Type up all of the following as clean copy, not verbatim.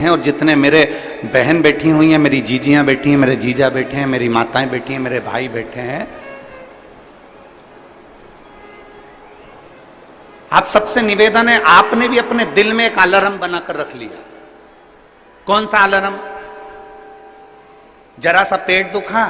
हैं और जितने मेरे बहन बैठी हुई हैं, मेरी जीजियां बैठी हैं, मेरे जीजा बैठे हैं, मेरी माताएं बैठी हैं, मेरे भाई बैठे हैं, आप सबसे निवेदन है, आपने भी अपने दिल में एक अलार्म बनाकर रख लिया। कौन सा अलार्म? जरा सा पेट दुखा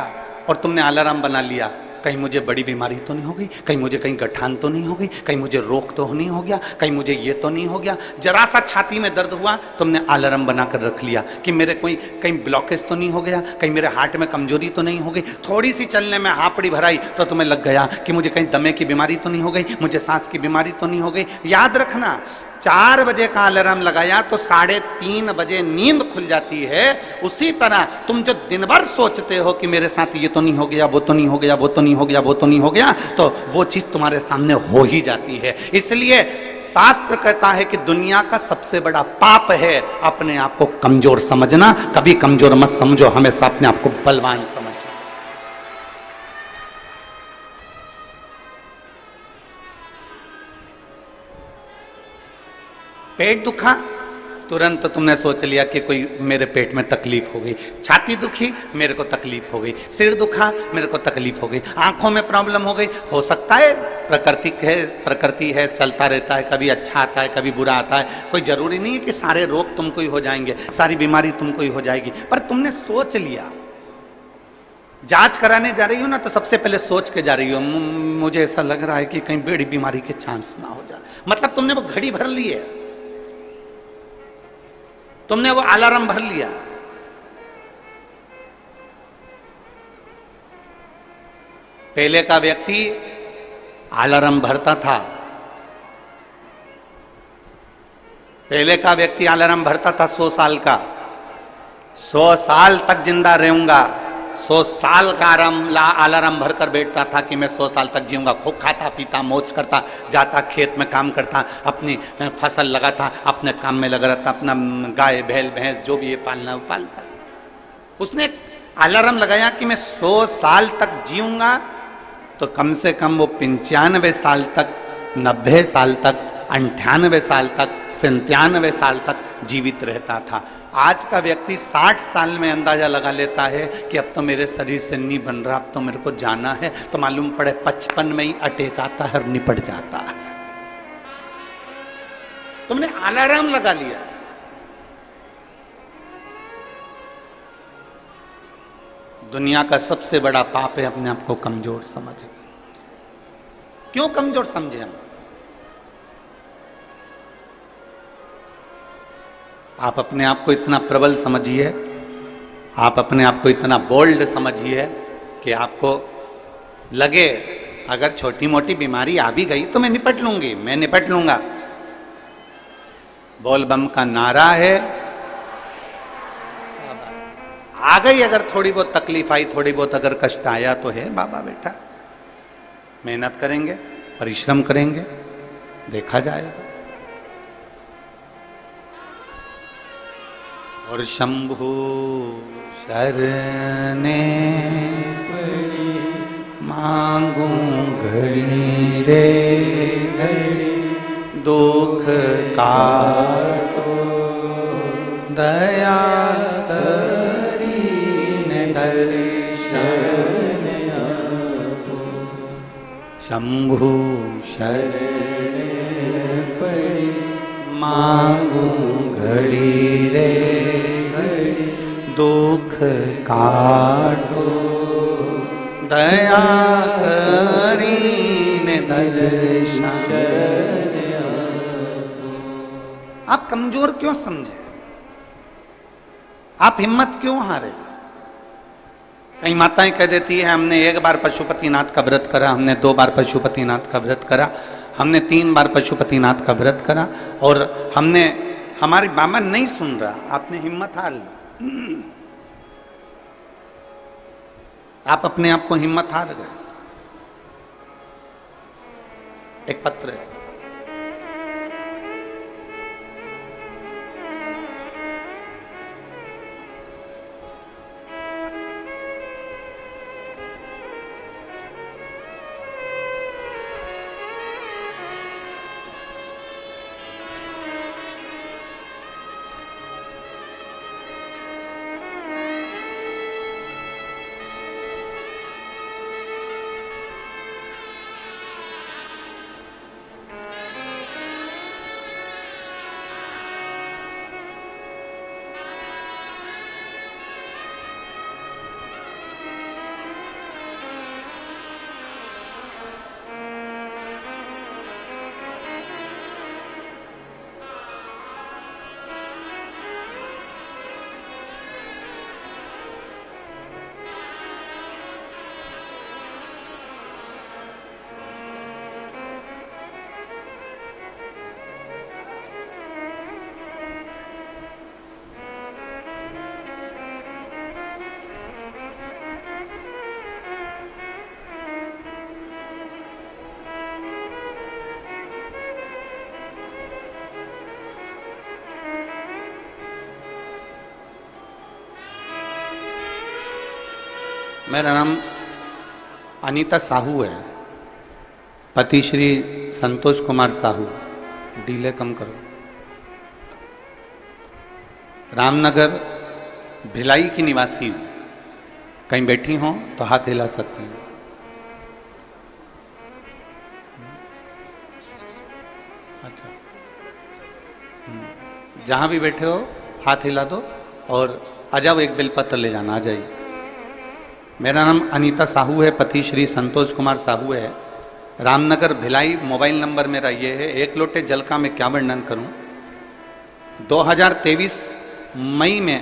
और तुमने अलार्म बना लिया, कहीं मुझे बड़ी बीमारी तो नहीं हो गई, कहीं मुझे कहीं गठान तो नहीं हो गई, कहीं मुझे रोग तो नहीं हो गया, कहीं मुझे ये तो नहीं हो गया। जरा सा छाती में दर्द हुआ, तुमने अलार्म बनाकर रख लिया कि मेरे कोई कहीं ब्लॉकेज तो नहीं हो गया, कहीं मेरे हार्ट में कमजोरी तो नहीं हो गई। थोड़ी सी चलने में हापड़ी भराई तो तुम्हें लग गया कि मुझे कहीं दमे की बीमारी तो नहीं हो गई, मुझे सांस की बीमारी तो नहीं हो गई। याद रखना, 4 बजे का अलार्म लगाया तो 3:30 बजे नींद खुल जाती है। उसी तरह तुम जो दिन भर सोचते हो कि मेरे साथ ये तो नहीं हो गया, वो तो नहीं हो गया, वो तो नहीं हो गया, वो तो नहीं हो गया, तो वो चीज तुम्हारे सामने हो ही जाती है। इसलिए शास्त्र कहता है कि दुनिया का सबसे बड़ा पाप है अपने आप को कमजोर समझना। कभी कमजोर मत समझो, हमेशा अपने आप को बलवान समझो। पेट दुखा, तुरंत तुमने सोच लिया कि कोई मेरे पेट में तकलीफ हो गई। छाती दुखी, मेरे को तकलीफ हो गई। सिर दुखा, मेरे को तकलीफ हो गई। आंखों में प्रॉब्लम हो गई। हो सकता है प्रकृति है, चलता रहता है, कभी अच्छा आता है, कभी बुरा आता है। कोई जरूरी नहीं है कि सारे रोग तुमको ही हो जाएंगे, सारी बीमारी तुमको ही हो जाएगी। पर तुमने सोच लिया, जांच कराने जा रही हो ना, तो सबसे पहले सोच के जा रही हो, मुझे ऐसा लग रहा है कि कहीं बड़ी बीमारी के चांस ना हो जाए। मतलब तुमने वो घड़ी भर ली है, तुमने वो अलार्म भर लिया। पहले का व्यक्ति अलार्म भरता था, पहले का व्यक्ति अलार्म भरता था 100 साल का, 100 साल तक जिंदा रहूंगा, 100 साल का अलार्म भरकर बैठता था कि मैं 100 साल तक जीऊंगा। खूब खाता पीता मौज करता, जाता खेत में काम करता, अपनी फसल लगाता, अपने काम में लगा रहता, अपना गाय बैल भैंस जो भी ये पालना वो पालता। उसने अलार्म लगाया कि मैं 100 साल तक जीऊंगा, तो कम से कम वो 95 साल तक, 90 साल तक, 98 साल तक, 97 साल तक जीवित रहता था। आज का व्यक्ति 60 साल में अंदाजा लगा लेता है कि अब तो मेरे शरीर से नहीं बन रहा, अब तो मेरे को जाना है, तो मालूम पड़े 55 में ही अटैक आता है और निपट जाता है। तुमने अलार्म लगा लिया। दुनिया का सबसे बड़ा पाप है अपने आप को कमजोर समझे। क्यों कमजोर समझे हम? आप अपने आप को इतना प्रबल समझिए, आप अपने आप को इतना बोल्ड समझिए कि आपको लगे अगर छोटी मोटी बीमारी आ भी गई तो मैं निपट लूंगी, मैं निपट लूंगा। बोल बम का नारा है, आ गई अगर थोड़ी बहुत तकलीफ आई, थोड़ी बहुत अगर कष्ट आया तो है बाबा बेटा, मेहनत करेंगे, परिश्रम करेंगे, देखा जाएगा। और शंभु शरणे मांगू घड़ी रे घड़ी, दुख काटो दया करीने दर्शन आपो। शंभु शरणे पड़ी मांगू घड़ी रे घड़ी, दुख काटो दया करीने दर्शन। आप कमजोर क्यों समझे? आप हिम्मत क्यों हारे? कई माताएं कह देती है हमने 1 बार पशुपतिनाथ का व्रत करा, हमने 2 बार पशुपतिनाथ का व्रत करा, हमने 3 बार पशुपतिनाथ का व्रत करा और हमने, हमारी बाबा नहीं सुन रहा। आपने हिम्मत हार ली, आप अपने आप को हिम्मत हार गए। एक पत्र है, मेरा नाम अनीता साहू है, पति श्री संतोष कुमार साहू। डीले कम करो। रामनगर भिलाई की निवासी हूँ। कहीं बैठी हो तो हाथ हिला सकती हूँ। अच्छा, जहाँ भी बैठे हो हाथ हिला दो और आ जाओ, एक बेलपत्र ले जाना। आ जाइए। मेरा नाम अनीता साहू है, पति श्री संतोष कुमार साहू है। रामनगर भिलाई। मोबाइल नंबर मेरा ये है। एक लोटे जल का मैं क्या वर्णन करूं। 2023 मई में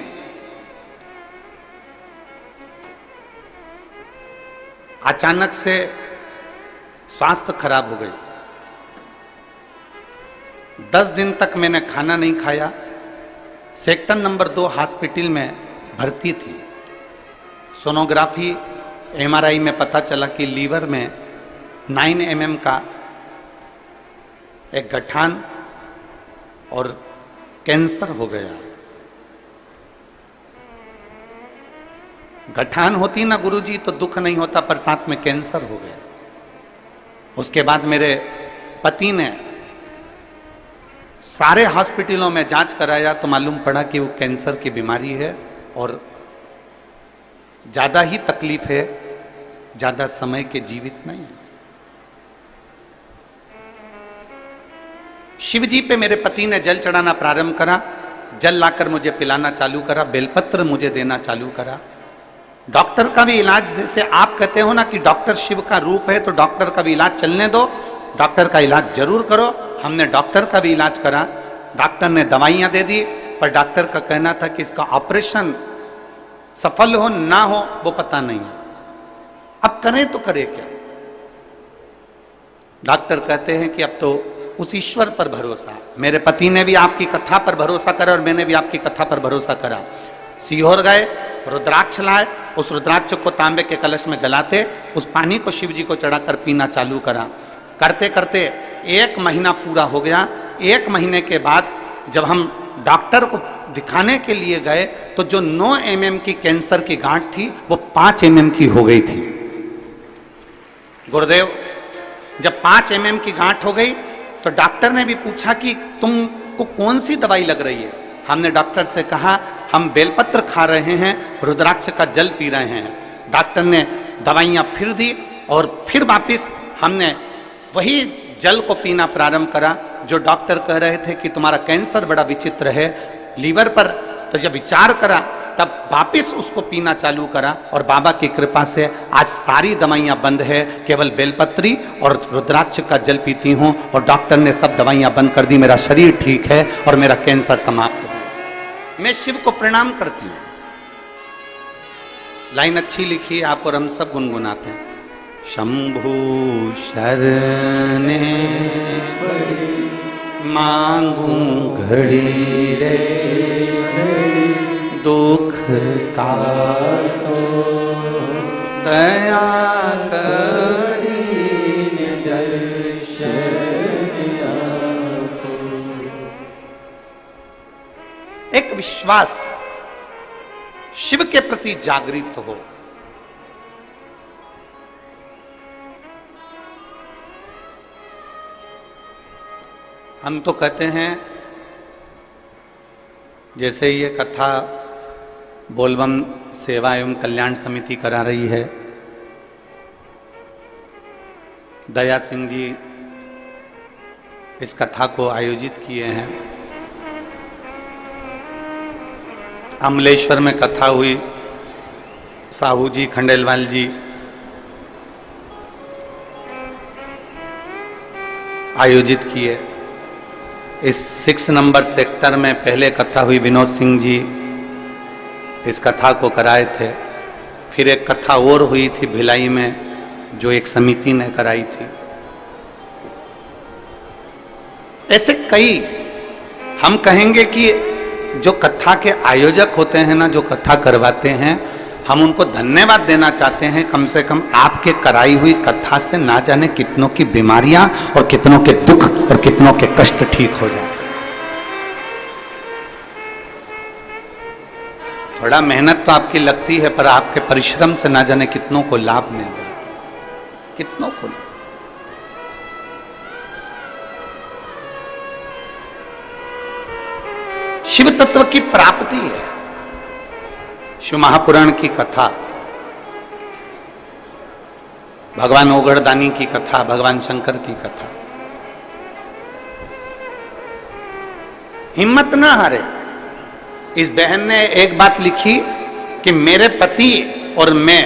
अचानक से स्वास्थ्य खराब हो गई। 10 दिन तक मैंने खाना नहीं खाया। सेक्टर नंबर 2 हॉस्पिटल में भर्ती थी। सोनोग्राफी MRI में पता चला कि लीवर में 9 mm का एक गठान और कैंसर हो गया। गठान होती ना गुरुजी तो दुख नहीं होता, पर साथ में कैंसर हो गया। उसके बाद मेरे पति ने सारे हॉस्पिटलों में जांच कराया तो मालूम पड़ा कि वो कैंसर की बीमारी है और ज़्यादा ही तकलीफ है, ज़्यादा समय के जीवित नहीं है। शिव जी पे मेरे पति ने जल चढ़ाना प्रारंभ करा। जल लाकर मुझे पिलाना चालू करा, बेलपत्र मुझे देना चालू करा। डॉक्टर का भी इलाज, जैसे आप कहते हो ना कि डॉक्टर शिव का रूप है, तो डॉक्टर का भी इलाज चलने दो, डॉक्टर का इलाज जरूर करो। हमने डॉक्टर का भी इलाज करा। डॉक्टर ने दवाइयाँ दे दी, पर डॉक्टर का कहना था कि इसका ऑपरेशन सफल हो ना हो वो पता नहीं। अब करें तो करें क्या। डॉक्टर कहते हैं कि अब तो उस ईश्वर पर भरोसा। मेरे पति ने भी आपकी कथा पर भरोसा करा और मैंने भी आपकी कथा पर भरोसा करा। सीहोर गए, रुद्राक्ष लाए, उस रुद्राक्ष को तांबे के कलश में गलाते, उस पानी को शिव जी को चढ़ाकर पीना चालू करा। करते करते 1 महीना पूरा हो गया। 1 महीने के बाद जब हम डॉक्टर को दिखाने के लिए गए तो जो 9 mm की कैंसर की गांठ थी वो 5 mm की हो गई थी। गुरुदेव, जब 5 mm की गांठ हो गई तो डॉक्टर ने भी पूछा कि तुमको कौन सी दवाई लग रही है। हमने डॉक्टर से कहा हम बेलपत्र खा रहे हैं, रुद्राक्ष का जल पी रहे हैं। डॉक्टर ने दवाइयाँ फिर दी और फिर वापिस हमने वही जल को पीना प्रारंभ करा। जो डॉक्टर कह रहे थे कि तुम्हारा कैंसर बड़ा विचित्र है लीवर पर, तो जब विचार करा तब वापिस उसको पीना चालू करा और बाबा की कृपा से आज सारी दवाइयाँ बंद है, केवल बेलपत्री और रुद्राक्ष का जल पीती हूँ और डॉक्टर ने सब दवाइयाँ बंद कर दी। मेरा शरीर ठीक है और मेरा कैंसर समाप्त हो। मैं शिव को प्रणाम करती हूँ। लाइन अच्छी लिखी आप और हम सब गुनगुनाते हैं। शंभु शरणे मांगू घड़ी रे, दुख का दया करी दर्शन आपको। एक विश्वास शिव के प्रति जागृत हो। हम तो कहते हैं, जैसे ये कथा बोलबम सेवा एवं कल्याण समिति करा रही है, दया सिंह जी इस कथा को आयोजित किए हैं। अमलेश्वर में कथा हुई, साहू जी खंडेलवाल जी आयोजित किए। इस 6 नंबर सेक्टर में पहले कथा हुई, विनोद सिंह जी इस कथा को कराए थे। फिर एक कथा और हुई थी भिलाई में, जो एक समिति ने कराई थी। ऐसे कई हम कहेंगे कि जो कथा के आयोजक होते हैं ना, जो कथा करवाते हैं, हम उनको धन्यवाद देना चाहते हैं। कम से कम आपके कराई हुई कथा से ना जाने कितनों की बीमारियां और कितनों के दुख और कितनों के कष्ट ठीक हो जाए। थोड़ा मेहनत तो आपकी लगती है, पर आपके परिश्रम से ना जाने कितनों को लाभ मिल जाता है, कितनों को। शिव तत्व की प्राप्ति है। शिव महापुराण की कथा, भगवान ओगड़दानी की कथा, भगवान शंकर की कथा। हिम्मत ना हारे। इस बहन ने एक बात लिखी कि मेरे पति और मैं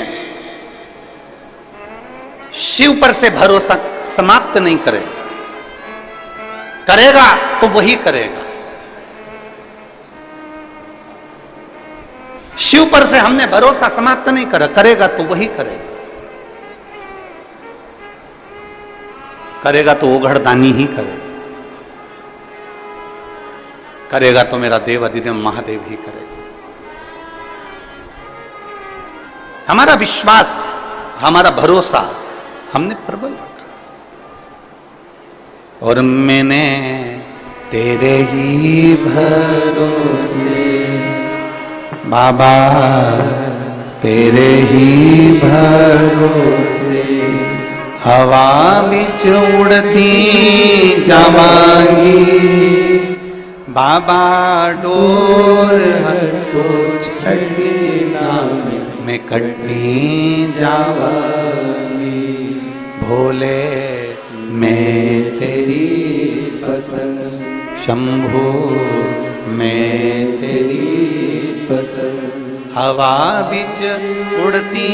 शिव पर से भरोसा समाप्त नहीं करें। करेगा तो वही करेगा। शिव पर से हमने भरोसा समाप्त नहीं करा, करेगा तो वही करेगा। करेगा तो ओगड़दानी ही करेगा, करेगा तो मेरा देव अधिदेव महादेव ही करेगा। हमारा विश्वास, हमारा भरोसा हमने प्रबल रखा। और मैंने तेरे ही भरोसे बाबा, तेरे ही भरोसे हवा बिच उड़ती जावांगी। बाबा डोर हटो छड़ी नाम में कटी जावांगी। भोले मैं तेरी पतन, शंभो मैं तेरी पतन, हवा बिच उड़ती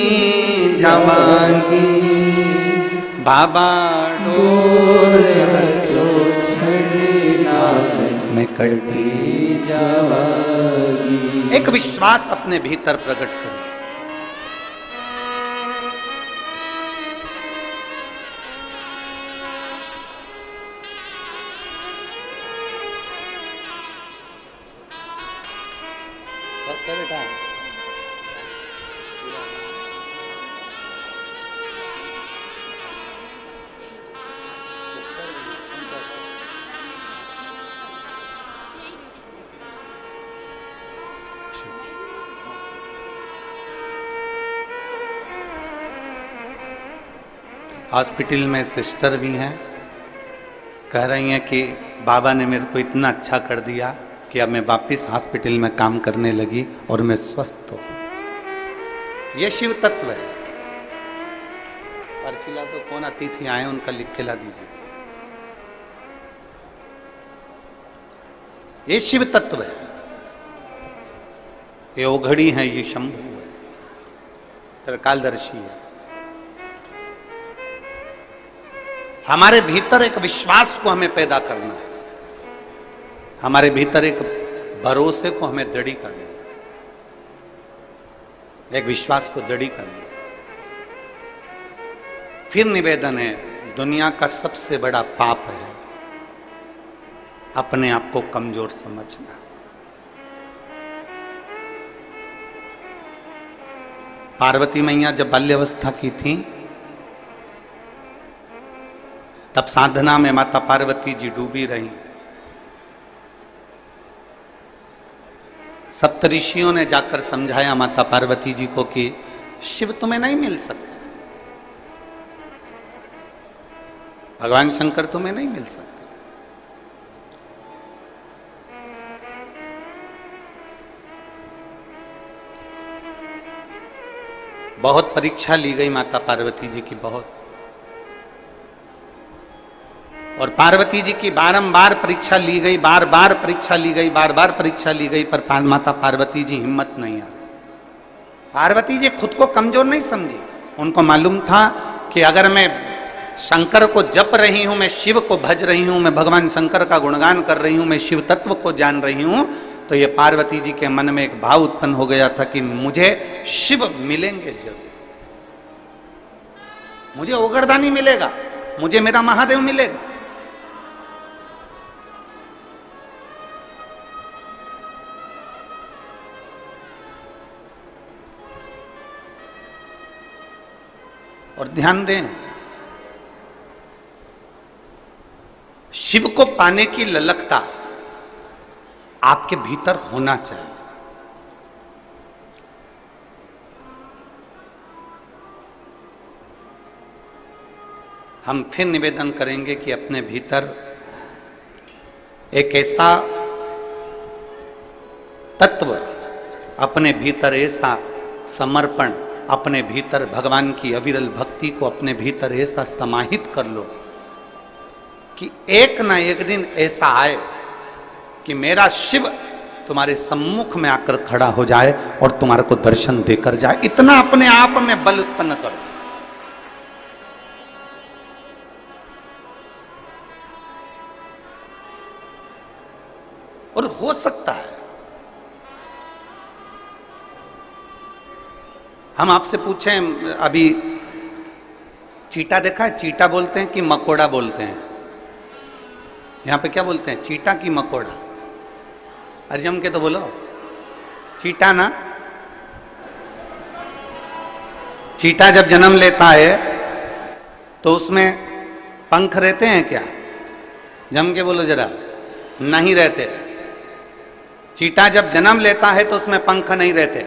जावांगी। बाबा डोर हटो छड़ी नाम में कटी जावांगी। एक विश्वास अपने भीतर प्रकट करो। बेटा हॉस्पिटल में सिस्टर भी हैं, कह रही हैं कि बाबा ने मेरे को इतना अच्छा कर दिया कि अब मैं वापस हॉस्पिटल में काम करने लगी और मैं स्वस्थ हूं। ये शिव तत्व है। परशिला तो कौन अतिथि आए उनका लिख के ला दीजिए। ये शिव तत्व है, ये ओघड़ी है, ये शंभु है, त्रिकालदर्शी है। हमारे भीतर एक विश्वास को हमें पैदा करना है, हमारे भीतर एक भरोसे को हमें दृढ़ करना है, एक विश्वास को दृढ़ करना है। फिर निवेदन है, दुनिया का सबसे बड़ा पाप है अपने आप को कमजोर समझना। पार्वती मैया जब बाल्यावस्था की थी तब साधना में माता पार्वती जी डूबी रही। सप्तऋषियों ने जाकर समझाया माता पार्वती जी को कि शिव तुम्हें नहीं मिल सकते, भगवान शंकर तुम्हें नहीं मिल सकते। बहुत परीक्षा ली गई माता पार्वती जी की, बहुत। और पार्वती जी की बारंबार परीक्षा ली गई, बार बार परीक्षा ली गई, बार बार परीक्षा ली गई, पर माता पार्वती जी हिम्मत नहीं आ रही। पार्वती जी खुद को कमजोर नहीं समझी। उनको मालूम था कि अगर मैं शंकर को जप रही हूं, मैं शिव को भज रही हूं, मैं भगवान शंकर का गुणगान कर रही हूं, मैं शिव तत्व को जान रही हूं, तो ये पार्वती जी के मन में एक भाव उत्पन्न हो गया था कि मुझे शिव मिलेंगे जरूर, मुझे ओगड़दानी मिलेगा, मुझे मेरा महादेव मिलेगा। और ध्यान दें, शिव को पाने की ललकता आपके भीतर होना चाहिए। हम फिर निवेदन करेंगे कि अपने भीतर एक ऐसा तत्व, अपने भीतर ऐसा समर्पण, अपने भीतर भगवान की अविरल भक्ति को अपने भीतर ऐसा समाहित कर लो कि एक ना एक दिन ऐसा आए कि मेरा शिव तुम्हारे सम्मुख में आकर खड़ा हो जाए और तुम्हारे को दर्शन देकर जाए। इतना अपने आप में बल उत्पन्न कर दो। और हो सकता है। हम आपसे पूछें, अभी चीटा देखा है? चीटा बोलते हैं कि मकोड़ा बोलते हैं? यहां पे क्या बोलते हैं, चीटा की मकोड़ा? अरे जम के तो बोलो। चीटा ना। चीटा जब जन्म लेता है तो उसमें पंख रहते हैं क्या? जम के बोलो जरा। नहीं रहते। चीटा जब जन्म लेता है तो उसमें पंख नहीं रहते,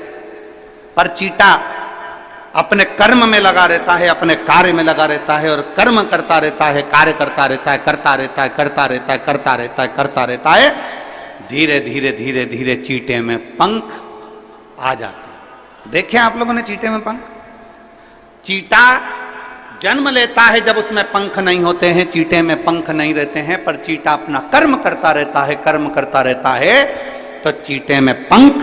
पर चीटा अपने कर्म में लगा रहता है, अपने कार्य में लगा रहता है और कर्म करता रहता है, कार्य करता रहता है, करता रहता है, करता रहता है, करता रहता है, करता रहता है। धीरे धीरे धीरे धीरे चीटे में पंख आ जाते हैं। देखे आप लोगों ने चीटे में पंख? चीटा जन्म लेता है जब उसमें पंख नहीं होते हैं, चीटे में पंख नहीं रहते हैं, पर चीटा अपना कर्म करता रहता है, कर्म करता रहता है, तो चीटे में पंख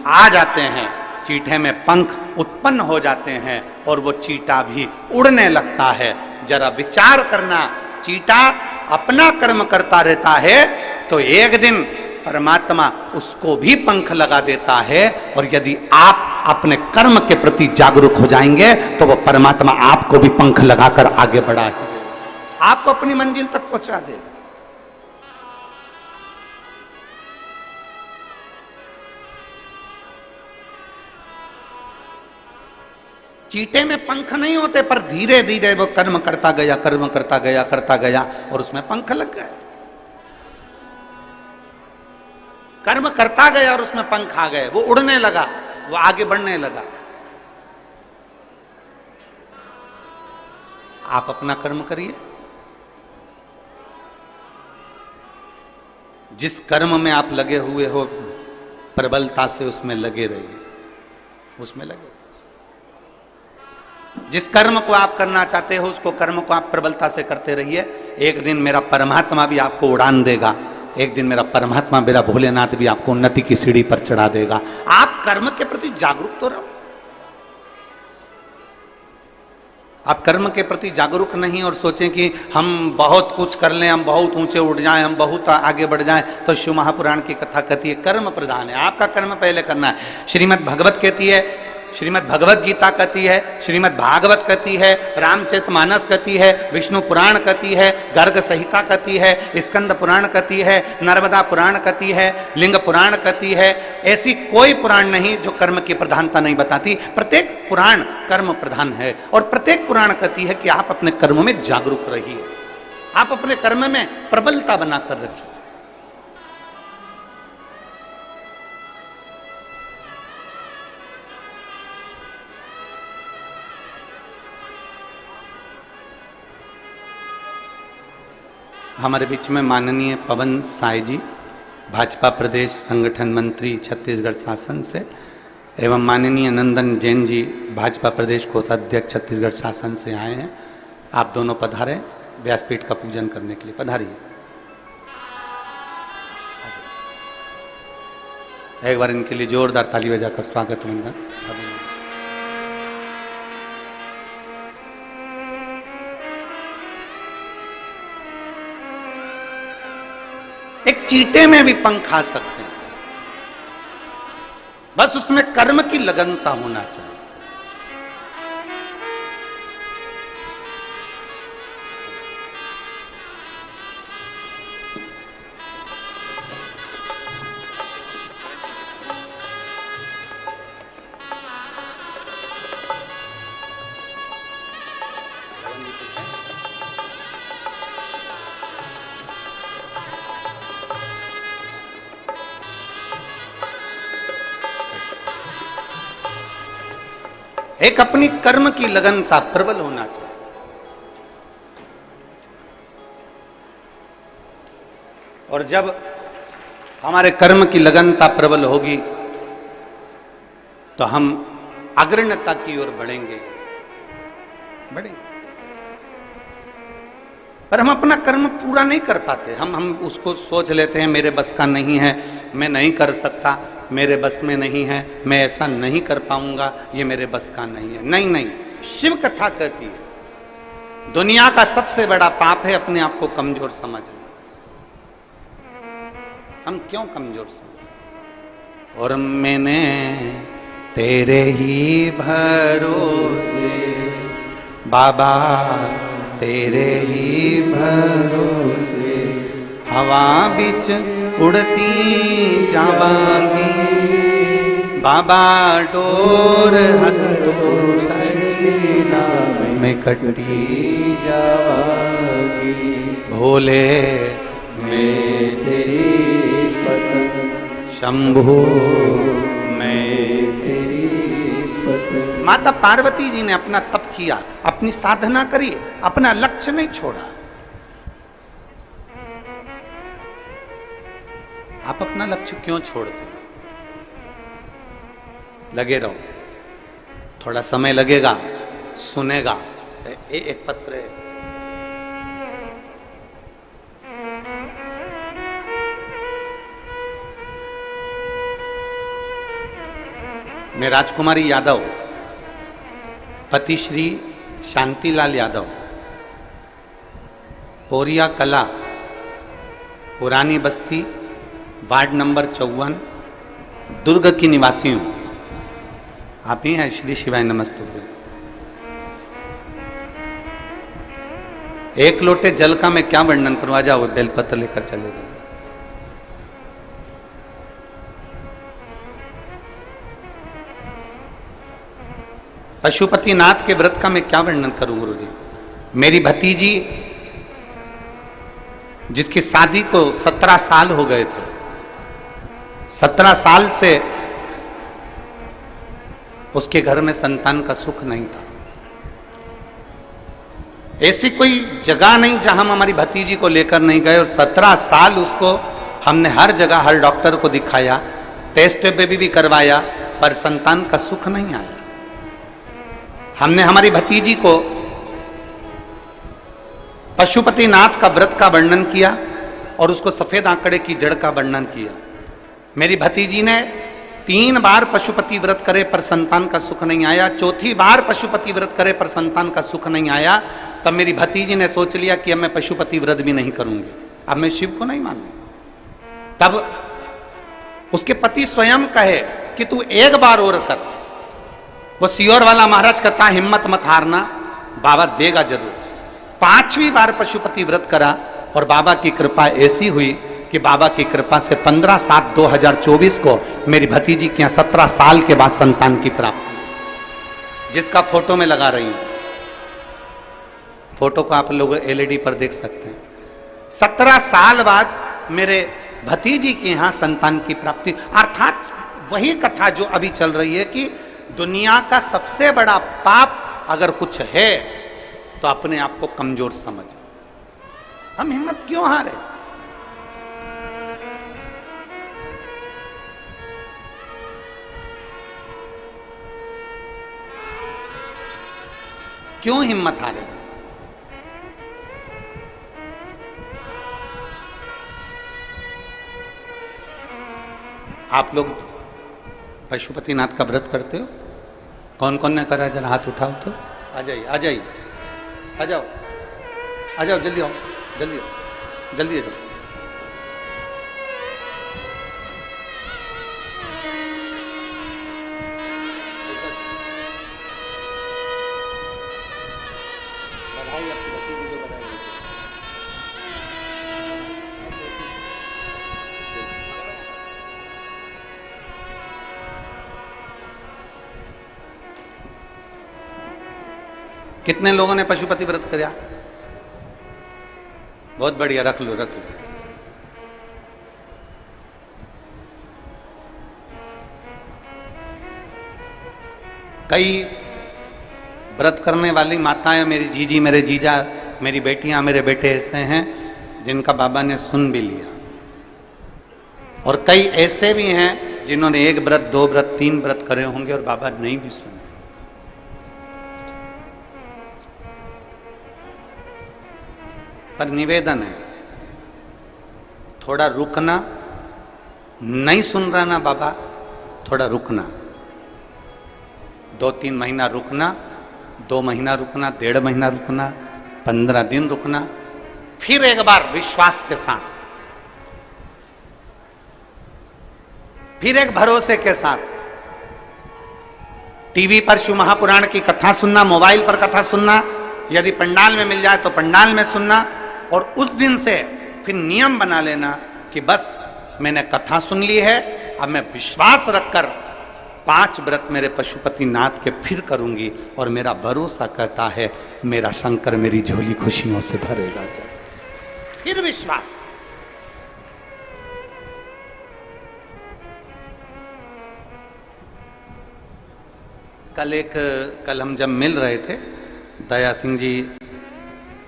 आ जाते हैं, चीटे में पंख उत्पन्न हो जाते हैं और वो चीटा भी उड़ने लगता है। जरा विचार करना, चीटा अपना कर्म करता रहता है तो एक दिन परमात्मा उसको भी पंख लगा देता है, और यदि आप अपने कर्म के प्रति जागरूक हो जाएंगे तो वो परमात्मा आपको भी पंख लगाकर आगे बढ़ा है, आपको अपनी मंजिल तक पहुंचा दे। चीटे में पंख नहीं होते, पर धीरे धीरे वो कर्म करता गया, कर्म करता गया, करता गया और उसमें पंख लग गए। कर्म करता गया और उसमें पंख आ गए, वो उड़ने लगा, वो आगे बढ़ने लगा। आप अपना कर्म करिए, जिस कर्म में आप लगे हुए हो प्रबलता से उसमें लगे रहिए, उसमें लगे। जिस कर्म को आप करना चाहते हो उसको कर्म को आप प्रबलता से करते रहिए। एक दिन मेरा परमात्मा भी आपको उड़ान देगा, एक दिन मेरा परमात्मा, मेरा भोलेनाथ भी आपको उन्नति की सीढ़ी पर चढ़ा देगा। आप कर्म के प्रति जागरूक तो रहो। आप कर्म के प्रति जागरूक नहीं और सोचें कि हम बहुत कुछ कर लें, हम बहुत ऊंचे उठ जाएं, हम बहुत आगे बढ़ जाएं। तो शिव महापुराण की कथा कहती है कर्म प्रधान है, आपका कर्म पहले करना है। श्रीमद् भगवत कहती है, श्रीमद् भगवत गीता कहती है, श्रीमद् भागवत कहती है, रामचरितमानस कहती है, विष्णु पुराण कहती है, गर्ग संहिता कहती है, स्कंद पुराण कहती है, नर्मदा पुराण कहती है, लिंग पुराण कहती है। ऐसी कोई पुराण नहीं जो कर्म की प्रधानता नहीं बताती। प्रत्येक पुराण कर्म प्रधान है और प्रत्येक पुराण कहती है कि आप अपने कर्म में जागरूक रहिए, आप अपने कर्म में प्रबलता बनाकर रखिए। हमारे बीच में माननीय पवन साय जी, भाजपा प्रदेश संगठन मंत्री छत्तीसगढ़ शासन से, एवं माननीय नंदन जैन जी, भाजपा प्रदेश कोषाध्यक्ष छत्तीसगढ़ शासन से आए हैं। आप दोनों पधारें, व्यासपीठ का पूजन करने के लिए पधारिए। एक बार इनके लिए जोरदार ताली बजाकर स्वागत वंदन। एक चीटे में भी पंख आ सकते हैं, बस उसमें कर्म की लगनता होना चाहिए। एक अपनी कर्म की लगनता प्रबल होना चाहिए। और जब हमारे कर्म की लगनता प्रबल होगी तो हम अग्रणता की ओर बढ़ेंगे। पर हम अपना कर्म पूरा नहीं कर पाते। हम उसको सोच लेते हैं मेरे बस का नहीं है, मैं नहीं कर सकता, मेरे बस में नहीं है, मैं ऐसा नहीं कर पाऊंगा, ये मेरे बस का नहीं है। नहीं नहीं, शिव कथा कहती है दुनिया का सबसे बड़ा पाप है अपने आप को कमजोर समझना। हम क्यों कमजोर समझते? और मैंने तेरे ही भरोसे बाबा, तेरे ही भरोसे हवा बिच उड़ती जावांगी बाबा, डोर हथों छकीला में कटी जावांगी। भोले मैं तेरी पतंग, शंभो मैं तेरी पतंग। माता पार्वती जी ने अपना तप किया, अपनी साधना करी, अपना लक्ष्य नहीं छोड़ा। आप अपना लक्ष्य क्यों छोड़ते? लगे रहो, थोड़ा समय लगेगा, सुनेगा। एक पत्र है, मैं राजकुमारी यादव, पति श्री शांतिलाल यादव, पोरिया कला, पुरानी बस्ती, वार्ड नंबर 54, दुर्ग की निवासी हूं। आप ही हैं? श्री शिवाय नमस्तुभ्यं। एक लोटे जल का मैं क्या वर्णन करूं? आ जाओ, बेलपत्र लेकर चले गए। पशुपतिनाथ के व्रत का मैं क्या वर्णन करूं गुरु जी? मेरी भतीजी जिसकी शादी को 17 साल हो गए थे, 17 साल से उसके घर में संतान का सुख नहीं था। ऐसी कोई जगह नहीं जहां हम हमारी भतीजी को लेकर नहीं गए, और 17 साल उसको हमने हर जगह हर डॉक्टर को दिखाया, टेस्ट बेबी भी करवाया, पर संतान का सुख नहीं आया। हमने हमारी भतीजी को पशुपतिनाथ का व्रत का वर्णन किया और उसको सफेद आंकड़े की जड़ का वर्णन किया। मेरी भतीजी ने 3 बार पशुपति व्रत करे पर संतान का सुख नहीं आया। चौथी बार पशुपति व्रत करे पर संतान का सुख नहीं आया। तब मेरी भतीजी ने सोच लिया कि अब मैं पशुपति व्रत भी नहीं करूंगी, अब मैं शिव को नहीं मानूंगी। तब उसके पति स्वयं कहे कि तू एक बार और कर। वो सियोर वाला महाराज कहता हिम्मत मत हारना, बाबा देगा जरूर। 5वीं बार पशुपति व्रत करा और बाबा की कृपा ऐसी हुई कि बाबा की कृपा से 15/7/2024 को मेरी भतीजी के यहाँ 17 साल के बाद संतान की प्राप्ति, जिसका फोटो में लगा रही हूं। फोटो को आप लोग एलईडी पर देख सकते हैं। 17 साल बाद मेरे भतीजी के यहाँ संतान की प्राप्ति। अर्थात वही कथा जो अभी चल रही है कि दुनिया का सबसे बड़ा पाप अगर कुछ है तो अपने आप को कमजोर समझ। हम हिम्मत क्यों हारे? क्यों हिम्मत हारे? आप लोग पशुपतिनाथ का व्रत करते हो? कौन कौन ने करा? जरा हाथ उठाओ तो। आ जाइए, आ जाइए, आ जाओ, आ जाओ, जल्दी आओ, जल्दी आओ, जल्दी आ जाओ। बधाई आपकी भतीजी को, बधाई। कितने लोगों ने पशुपति व्रत किया? बहुत बढ़िया, रख लो, रख लो। कई व्रत करने वाली माताएं, मेरी जीजी, मेरे जीजा, मेरी बेटियां, मेरे बेटे ऐसे हैं जिनका बाबा ने सुन भी लिया। और कई ऐसे भी हैं जिन्होंने 1 व्रत 2 व्रत 3 व्रत करे होंगे और बाबा नहीं भी सुने। पर निवेदन है, थोड़ा रुकना, नहीं सुन रहा ना बाबा, थोड़ा रुकना, 2-3 महीना रुकना, 2 महीना रुकना, 1.5 महीना रुकना, 15 दिन रुकना, फिर एक बार विश्वास के साथ, फिर एक भरोसे के साथ टीवी पर शिव महापुराण की कथा सुनना, मोबाइल पर कथा सुनना, यदि पंडाल में मिल जाए तो पंडाल में सुनना, और उस दिन से फिर नियम बना लेना कि बस मैंने कथा सुन ली है, अब मैं विश्वास रखकर 5 व्रत मेरे पशुपति नाथ के फिर करूंगी, और मेरा भरोसा करता है मेरा शंकर मेरी झोली खुशियों से भरेगा जाए। फिर विश्वास। कल हम जब मिल रहे थे, दया सिंह जी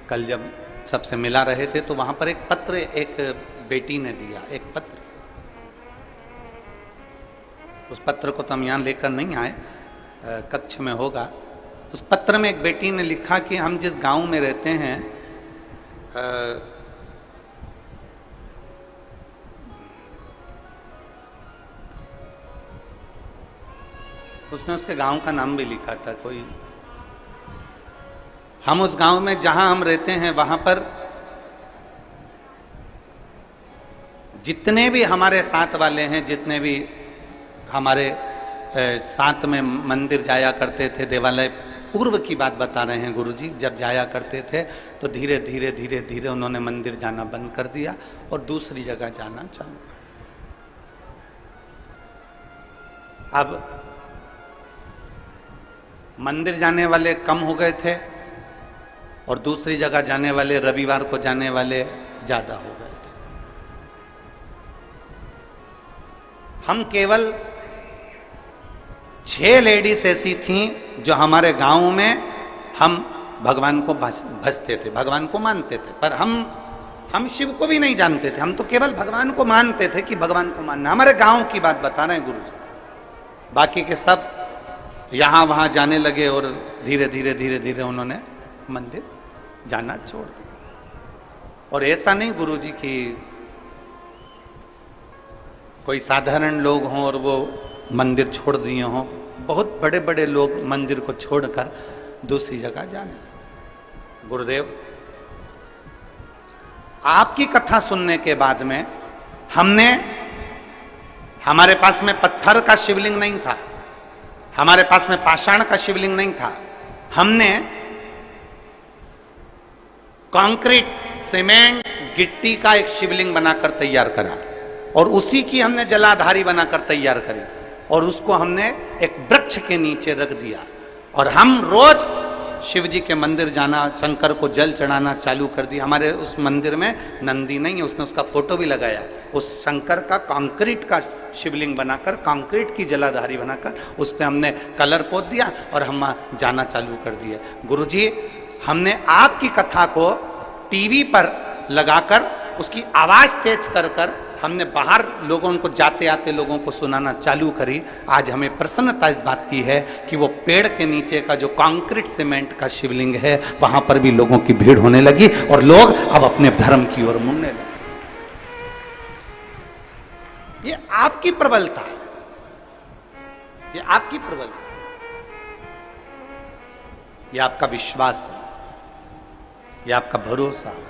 कल जब सबसे मिला रहे थे, तो वहां पर एक पत्र एक बेटी ने दिया, एक पत्र। उस पत्र को तो हम यहाँ लेकर नहीं आए, कक्ष में होगा। उस पत्र में एक बेटी ने लिखा कि हम जिस गांव में रहते हैं, उसने उसके गांव का नाम भी लिखा था कोई। हम उस गांव में जहां हम रहते हैं, वहां पर जितने भी हमारे साथ वाले हैं, जितने भी हमारे साथ में मंदिर जाया करते थे, देवालय, पूर्व की बात बता रहे हैं गुरुजी, जब जाया करते थे तो धीरे धीरे धीरे धीरे उन्होंने मंदिर जाना बंद कर दिया और दूसरी जगह जाना चालू कर। अब मंदिर जाने वाले कम हो गए थे और दूसरी जगह जाने वाले, रविवार को जाने वाले ज्यादा हो गए थे। हम केवल 6 लेडीज ऐसी थीं जो हमारे गांव में हम भगवान को भजते थे, भगवान को मानते थे, पर हम शिव को भी नहीं जानते थे, हम तो केवल भगवान को मानते थे कि भगवान को मानना। हमारे गांव की बात बता रहे हैं गुरु जी। बाकी के सब यहाँ वहाँ जाने लगे और धीरे धीरे धीरे धीरे उन्होंने मंदिर जाना छोड़ दिया। और ऐसा नहीं गुरु जी कि कोई साधारण लोग हों और वो मंदिर छोड़ दिए हों, बहुत बड़े बड़े लोग मंदिर को छोड़कर दूसरी जगह जाने लगे। गुरुदेव, आपकी कथा सुनने के बाद में हमारे पास में पत्थर का शिवलिंग नहीं था, हमारे पास में पाषाण का शिवलिंग नहीं था, हमने कंक्रीट, सीमेंट, गिट्टी का एक शिवलिंग बनाकर तैयार करा और उसी की हमने जलाधारी बनाकर तैयार करी और उसको हमने एक वृक्ष के नीचे रख दिया और हम रोज शिव जी के मंदिर जाना, शंकर को जल चढ़ाना चालू कर दिया। हमारे उस मंदिर में नंदी नहीं है, उसने उसका फोटो भी लगाया। उस शंकर का कंक्रीट का शिवलिंग बनाकर, कंक्रीट की जलाधारी बनाकर उस पर हमने कलर पोत दिया और हम जाना चालू कर दिया। गुरुजी, हमने आपकी कथा को टीवी पर लगाकर उसकी आवाज तेज कर कर हमने बाहर लोगों को, जाते आते लोगों को सुनाना चालू करी। आज हमें प्रसन्नता इस बात की है कि वो पेड़ के नीचे का जो कंक्रीट सीमेंट का शिवलिंग है वहां पर भी लोगों की भीड़ होने लगी और लोग अब अपने धर्म की ओर मुड़ने लगे। ये आपकी प्रबलता है, ये आपकी प्रबलता, ये आपका विश्वास है, ये आपका भरोसा है।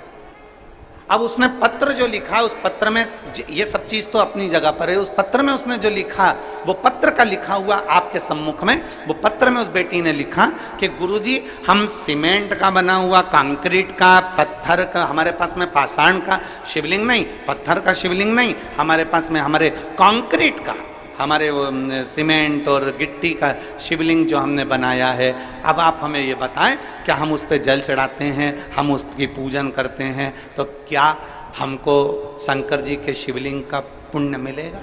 अब उसने पत्र जो लिखा, उस पत्र में ये सब चीज तो अपनी जगह पर है, उस पत्र में उसने जो लिखा, वो पत्र का लिखा हुआ आपके सम्मुख में, वो पत्र में उस बेटी ने लिखा कि गुरुजी, हम सीमेंट का बना हुआ, कंक्रीट का, पत्थर का, हमारे पास में पाषाण का शिवलिंग नहीं, पत्थर का शिवलिंग नहीं, हमारे पास में हमारे कंक्रीट का, हमारे वो सीमेंट और गिट्टी का शिवलिंग जो हमने बनाया है। अब आप हमें ये बताएं, क्या हम उस पर जल चढ़ाते हैं, हम उसकी पूजन करते हैं, तो क्या हमको शंकर जी के शिवलिंग का पुण्य मिलेगा?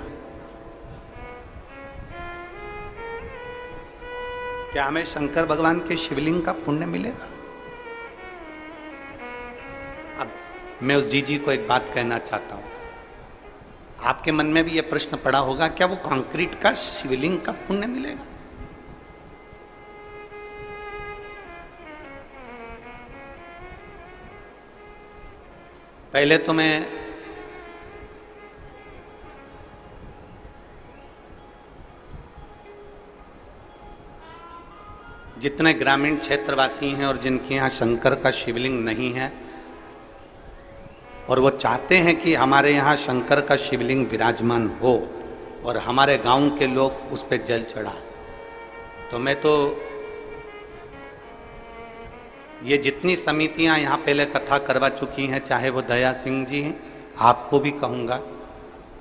क्या हमें शंकर भगवान के शिवलिंग का पुण्य मिलेगा? अब मैं उस जीजी को एक बात कहना चाहता हूं। आपके मन में भी यह प्रश्न पड़ा होगा, क्या वो कंक्रीट का शिवलिंग का पुण्य मिलेगा? पहले तो मैं जितने ग्रामीण क्षेत्रवासी हैं और जिनके यहाँ शंकर का शिवलिंग नहीं है और वो चाहते हैं कि हमारे यहाँ शंकर का शिवलिंग विराजमान हो और हमारे गांव के लोग उस पर जल चढ़ाएं, तो मैं तो ये जितनी समितियां यहाँ पहले कथा करवा चुकी हैं, चाहे वो दया सिंह जी हैं, आपको भी कहूँगा,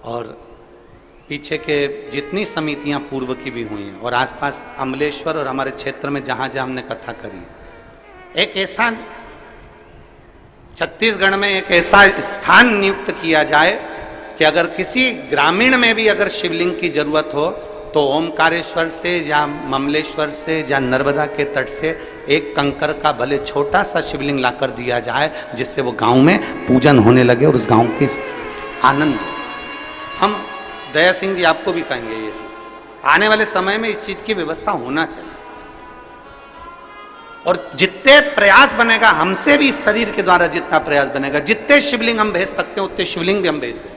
और पीछे के जितनी समितियां पूर्व की भी हुई हैं और आसपास अमलेश्वर और हमारे क्षेत्र में जहाँ जहाँ हमने कथा करी है, एक ऐसा छत्तीसगढ़ में एक ऐसा स्थान नियुक्त किया जाए कि अगर किसी ग्रामीण में भी अगर शिवलिंग की जरूरत हो तो ओमकारेश्वर से या ममलेश्वर से या नर्मदा के तट से एक कंकर का भले छोटा सा शिवलिंग लाकर दिया जाए, जिससे वो गांव में पूजन होने लगे और उस गांव की आनंद। हम दया सिंह जी आपको भी कहेंगे, ये आने वाले समय में इस चीज की व्यवस्था होना चाहिए और जितने प्रयास बनेगा हमसे भी, इस शरीर के द्वारा जितना प्रयास बनेगा, जितने शिवलिंग हम भेज सकते हैं उतने शिवलिंग भी हम भेज देंगे।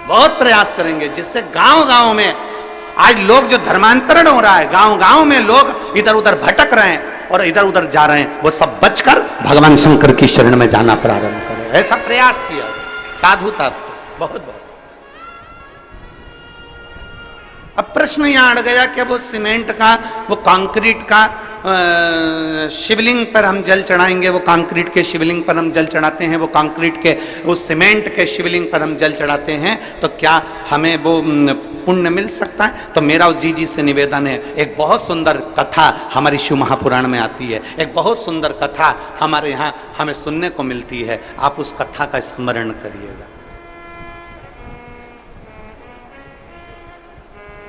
बहुत प्रयास करेंगे जिससे गांव गांव में आज लोग जो धर्मांतरण हो रहा है, गांव गांव में लोग इधर उधर भटक रहे हैं और इधर उधर जा रहे हैं, वो सब बचकर भगवान शंकर की शरण में जाना प्रारंभ करें। ऐसा प्रयास किया, साधुता बहुत बहुत। अब प्रश्न यहां अड़ गया कि वो सीमेंट का, वो कंक्रीट का शिवलिंग पर हम जल चढ़ाएंगे, वो कंक्रीट के शिवलिंग पर हम जल चढ़ाते हैं, वो कंक्रीट के उस सीमेंट के शिवलिंग पर हम जल चढ़ाते हैं, तो क्या हमें वो पुण्य मिल सकता है? तो मेरा उस जी से निवेदन है, एक बहुत सुंदर कथा हमारी शिव महापुराण में आती है, एक बहुत सुंदर कथा हमारे यहाँ हमें सुनने को मिलती है, आप उस कथा का स्मरण करिएगा।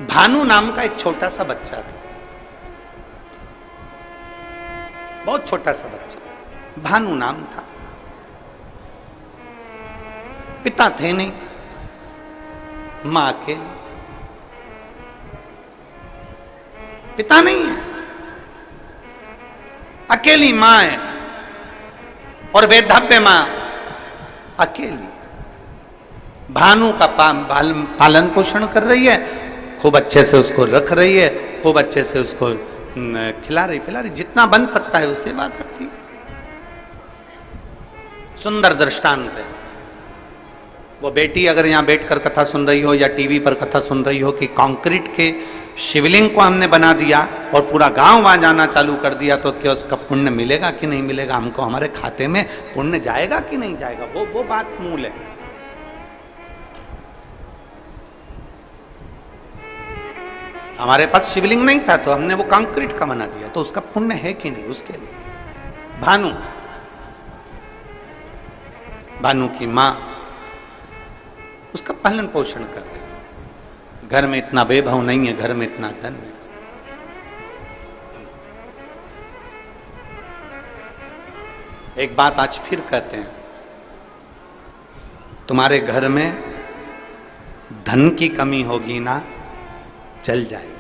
भानु नाम का एक छोटा सा बच्चा था, बहुत छोटा सा बच्चा, भानु नाम था। पिता थे नहीं, मां अकेली, पिता नहीं है, अकेली मां है और वैधव्य मां अकेली। भानु का पालन पोषण कर रही है, खूब अच्छे से उसको रख रही है, खूब अच्छे से उसको खिला रही पिला रही, जितना बन सकता है उससे सेवा करती। सुंदर दृष्टांत है। वो बेटी अगर यहां बैठकर कथा सुन रही हो या टीवी पर कथा सुन रही हो कि कंक्रीट के शिवलिंग को हमने बना दिया और पूरा गांव वहां जाना चालू कर दिया, तो क्या उसका पुण्य मिलेगा कि नहीं मिलेगा? हमको हमारे खाते में पुण्य जाएगा कि नहीं जाएगा? वो बात मूल है। हमारे पास शिवलिंग नहीं था तो हमने वो कंक्रीट का बना दिया, तो उसका पुण्य है कि नहीं? उसके लिए भानु की मां उसका पालन पोषण कर रही है। घर में इतना वैभव नहीं है, घर में इतना धन नहीं। एक बात आज फिर कहते हैं, तुम्हारे घर में धन की कमी होगी ना, चल जाएगी।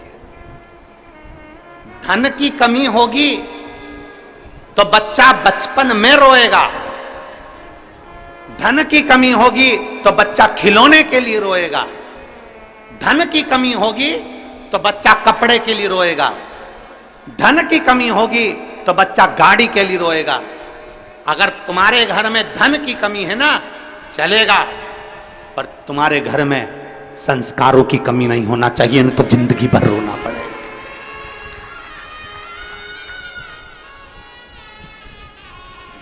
धन की कमी होगी तो बच्चा बचपन में रोएगा, धन की कमी होगी तो बच्चा खिलौने के लिए रोएगा, धन की कमी होगी तो बच्चा कपड़े के लिए रोएगा, धन की कमी होगी तो बच्चा गाड़ी के लिए रोएगा। अगर तुम्हारे घर में धन की कमी है ना, चलेगा, पर तुम्हारे घर में संस्कारों की कमी नहीं होना चाहिए, नहीं तो जिंदगी भर रोना पड़ेगा।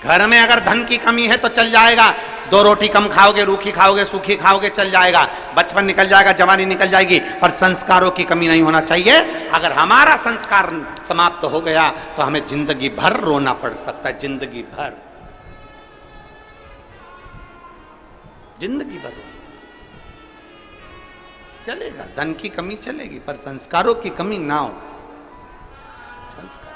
घर में अगर धन की कमी है तो चल जाएगा, 2 रोटी कम खाओगे, रूखी खाओगे, सूखी खाओगे, चल जाएगा, बचपन निकल जाएगा, जवानी निकल जाएगी, पर संस्कारों की कमी नहीं होना चाहिए। अगर हमारा संस्कार समाप्त हो गया तो हमें जिंदगी भर रोना पड़ सकता है, जिंदगी भर, जिंदगी भर चलेगा। धन की कमी चलेगी पर संस्कारों की कमी ना हो। संस्कार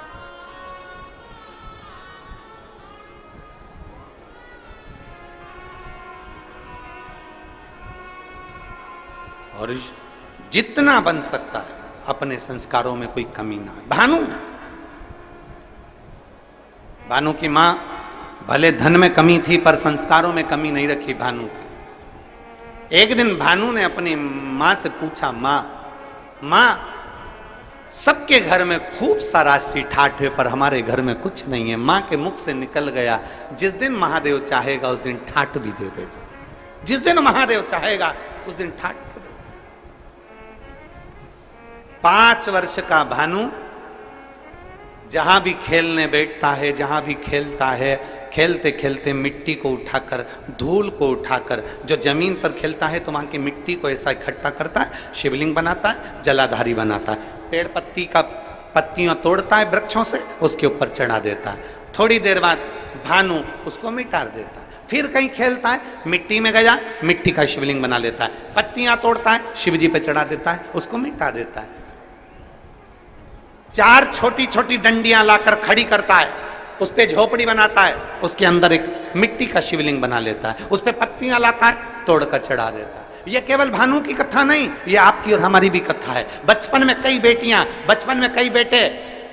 और जितना बन सकता है अपने संस्कारों में कोई कमी ना है। भानु की मां भले धन में कमी थी पर संस्कारों में कमी नहीं रखी भानु की। एक दिन भानु ने अपनी मां से पूछा, मां सबके घर में खूब सारा सी ठाठ है पर हमारे घर में कुछ नहीं है। मां के मुख से निकल गया, जिस दिन महादेव चाहेगा उस दिन ठाठ भी दे देगा। जिस दिन महादेव चाहेगा उस दिन ठाठ दे देगा। 5 वर्ष का भानु जहां भी खेलने बैठता है, जहां भी खेलता है, खेलते खेलते मिट्टी को उठाकर, धूल को उठाकर, जो जमीन पर खेलता है तो वहां की मिट्टी को ऐसा इकट्ठा करता है, शिवलिंग बनाता है, जलाधारी बनाता है। पेड़ पत्ती का पत्तियां तोड़ता है वृक्षों से, उसके ऊपर चढ़ा देता है। थोड़ी देर बाद भानु उसको मिटा देता है। फिर कहीं खेलता है, मिट्टी में गया, मिट्टी का शिवलिंग बना लेता है। पत्तियां तोड़ता है, शिव जी पे चढ़ा देता है, उसको मिटा देता है। 4 छोटी छोटी डंडियां लाकर खड़ी करता है, उस पे झोपड़ी बनाता है, उसके अंदर एक मिट्टी का शिवलिंग बना लेता है, उस पे पत्तियां लाता है, तोड़कर चढ़ा देता है। ये केवल भानु की कथा नहीं, ये आपकी और हमारी भी कथा है। बचपन में कई बेटियां, बचपन में कई बेटे,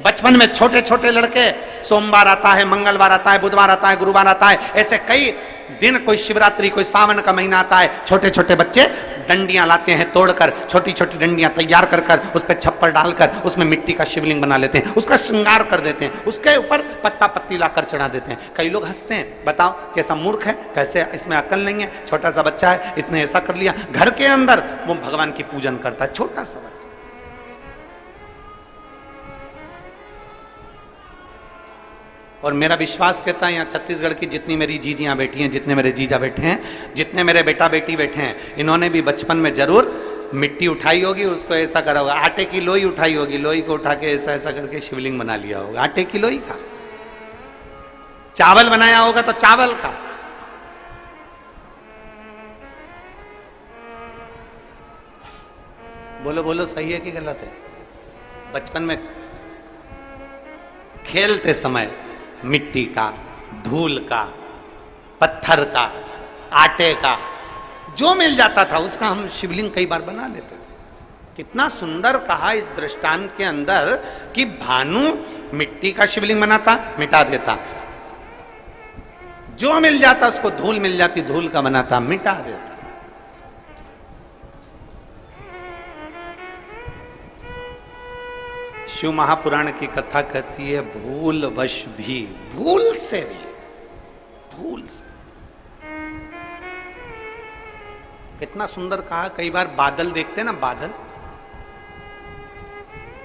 बचपन में छोटे छोटे लड़के, सोमवार आता है, मंगलवार आता है, बुधवार आता है, गुरुवार आता है, ऐसे कई दिन, कोई शिवरात्रि, कोई सावन का महीना आता है, छोटे छोटे बच्चे डंडियां लाते हैं तोड़कर, छोटी छोटी डंडियां तैयार कर कर उस पर छप्पर डालकर उसमें मिट्टी का शिवलिंग बना लेते हैं, उसका श्रृंगार कर देते हैं, उसके ऊपर पत्ता पत्ती लाकर चढ़ा देते हैं। कई लोग हंसते हैं, बताओ कैसा मूर्ख है, कैसे इसमें अकल नहीं है, छोटा सा बच्चा है, इसने ऐसा कर लिया। घर के अंदर वो भगवान की पूजन करता है, छोटा सा बच्चा। और मेरा विश्वास कहता है यहाँ छत्तीसगढ़ की जितनी मेरी जीजियाँ बैठी हैं, जितने मेरे जीजा बैठे हैं, जितने मेरे बेटा बेटी बैठे हैं, इन्होंने भी बचपन में जरूर मिट्टी उठाई होगी, उसको ऐसा करा होगा, आटे की लोई उठाई होगी, लोई को उठा के ऐसा ऐसा करके शिवलिंग बना लिया होगा, आटे की लोई का। चावल बनाया होगा तो चावल का। बोलो बोलो, सही है कि गलत है? बचपन में खेलते समय मिट्टी का, धूल का, पत्थर का, आटे का, जो मिल जाता था उसका हम शिवलिंग कई बार बना लेते थे। कितना सुंदर कहा इस दृष्टांत के अंदर कि भानु मिट्टी का शिवलिंग बनाता, मिटा देता, जो मिल जाता उसको, धूल मिल जाती धूल का बनाता, मिटा देता। शिव महापुराण की कथा कहती है, भूल वश भी, भूल से भी, भूल से। कितना सुंदर कहा। कई बार बादल देखते हैं ना, बादल,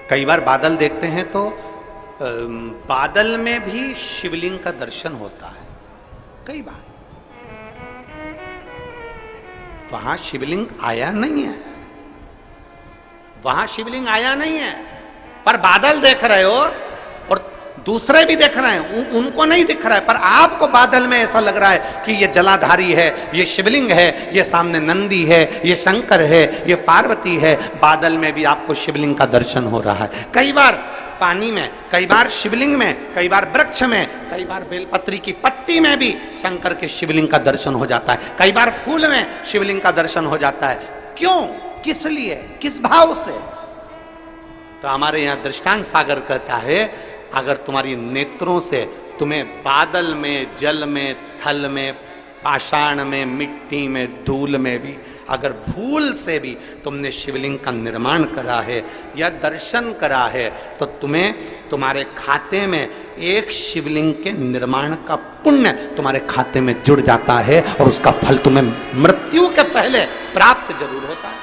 कई बार बादल देखते हैं तो बादल में भी शिवलिंग का दर्शन होता है। कई बार वहां शिवलिंग आया नहीं है, वहां शिवलिंग आया नहीं है, पर बादल देख रहे हो और दूसरे भी देख रहे हैं, उनको नहीं दिख रहा है, पर आपको बादल में ऐसा लग रहा है कि ये जलाधारी है, ये शिवलिंग है, ये सामने नंदी है, ये शंकर है, ये पार्वती है। बादल में भी आपको शिवलिंग का दर्शन हो रहा है। कई बार पानी में, कई बार शिवलिंग में, कई बार वृक्ष में, कई बार बेलपत्री की पत्ती में भी शंकर के शिवलिंग का दर्शन हो जाता है। कई बार फूल में शिवलिंग का दर्शन हो जाता है। क्यों, किस लिए, किस भाव से? तो हमारे यहाँ दृष्टांत सागर कहता है, अगर तुम्हारी नेत्रों से तुम्हें बादल में, जल में, थल में, पाषाण में, मिट्टी में, धूल में भी अगर भूल से भी तुमने शिवलिंग का निर्माण करा है या दर्शन करा है, तो तुम्हें तुम्हारे खाते में एक शिवलिंग के निर्माण का पुण्य तुम्हारे खाते में जुड़ जाता है और उसका फल तुम्हें मृत्यु के पहले प्राप्त जरूर होता है।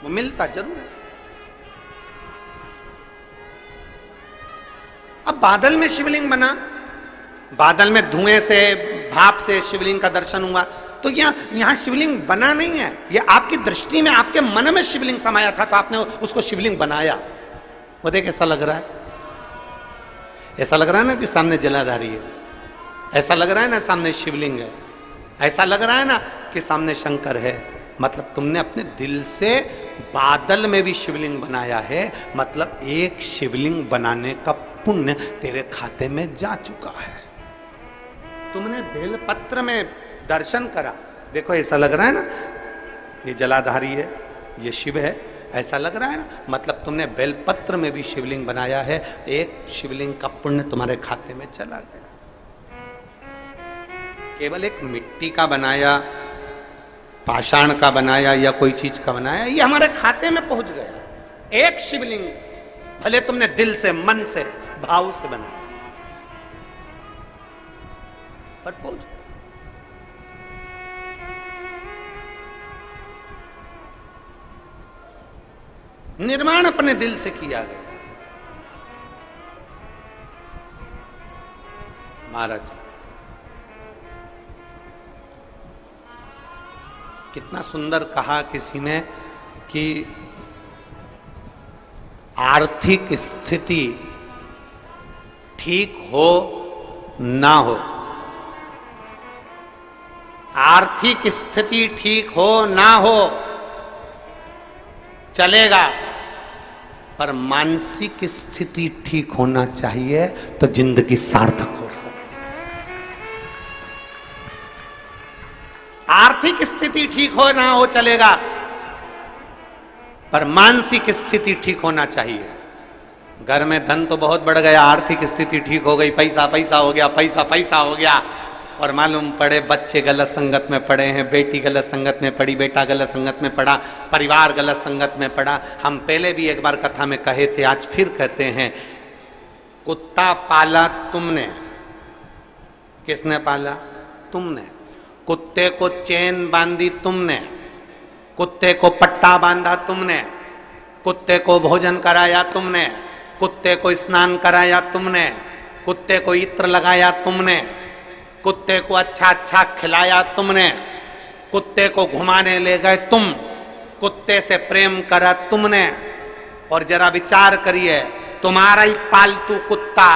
वो मिलता जरूर है। अब बादल में शिवलिंग बना, बादल में धुएं से, भाप से शिवलिंग का दर्शन हुआ, तो यहां शिवलिंग बना नहीं है, ये आपकी दृष्टि में, आपके मन में शिवलिंग समाया था तो आपने उसको शिवलिंग बनाया। वो देख ऐसा लग रहा है, ऐसा लग रहा है ना कि सामने जलाधारी है, ऐसा लग रहा है ना सामने शिवलिंग है, ऐसा लग रहा है ना कि सामने शंकर है। मतलब तुमने अपने दिल से बादल में भी शिवलिंग बनाया है, मतलब एक शिवलिंग बनाने का पुण्य तेरे खाते में जा चुका है। तुमने बेलपत्र में दर्शन करा, देखो ऐसा लग रहा है ना, ये जलाधारी है, ये शिव है, ऐसा लग रहा है ना, मतलब तुमने बेलपत्र में भी शिवलिंग बनाया है, एक शिवलिंग का पुण्य तुम्हारे खाते में चला गया। केवल एक मिट्टी का बनाया, पाषाण का बनाया या कोई चीज का बनाया, ये हमारे खाते में पहुंच गया। एक शिवलिंग भले तुमने दिल से, मन से, भाव से बनाया, पर पहुंच गया। निर्माण अपने दिल से किया गया। महाराज कितना सुंदर कहा किसी ने कि आर्थिक स्थिति ठीक हो ना हो, आर्थिक स्थिति ठीक हो ना हो चलेगा, पर मानसिक स्थिति ठीक होना चाहिए तो जिंदगी सार्थक हो सकती। आर्थिक स्थिति ठीक हो ना हो चलेगा, पर मानसिक स्थिति ठीक होना चाहिए। घर में धन तो बहुत बढ़ गया, आर्थिक स्थिति ठीक हो गई, पैसा पैसा हो गया, पैसा पैसा हो गया, और मालूम पड़े बच्चे गलत संगत में पड़े हैं, बेटी गलत संगत में पड़ी, बेटा गलत संगत में पड़ा, परिवार गलत संगत में पड़ा। हम पहले भी एक बार कथा में कहे थे, आज फिर कहते हैं, कुत्ता पाला तुमने, किसने पाला? तुमने। कुत्ते को चेन बांधी तुमने, कुत्ते को पट्टा बांधा तुमने, कुत्ते को भोजन कराया तुमने, कुत्ते को स्नान कराया तुमने, कुत्ते को इत्र लगाया तुमने, कुत्ते को अच्छा अच्छा खिलाया तुमने, कुत्ते को घुमाने ले गए तुम, कुत्ते से प्रेम करा तुमने। और जरा विचार करिए, तुम्हारा ही पालतू कुत्ता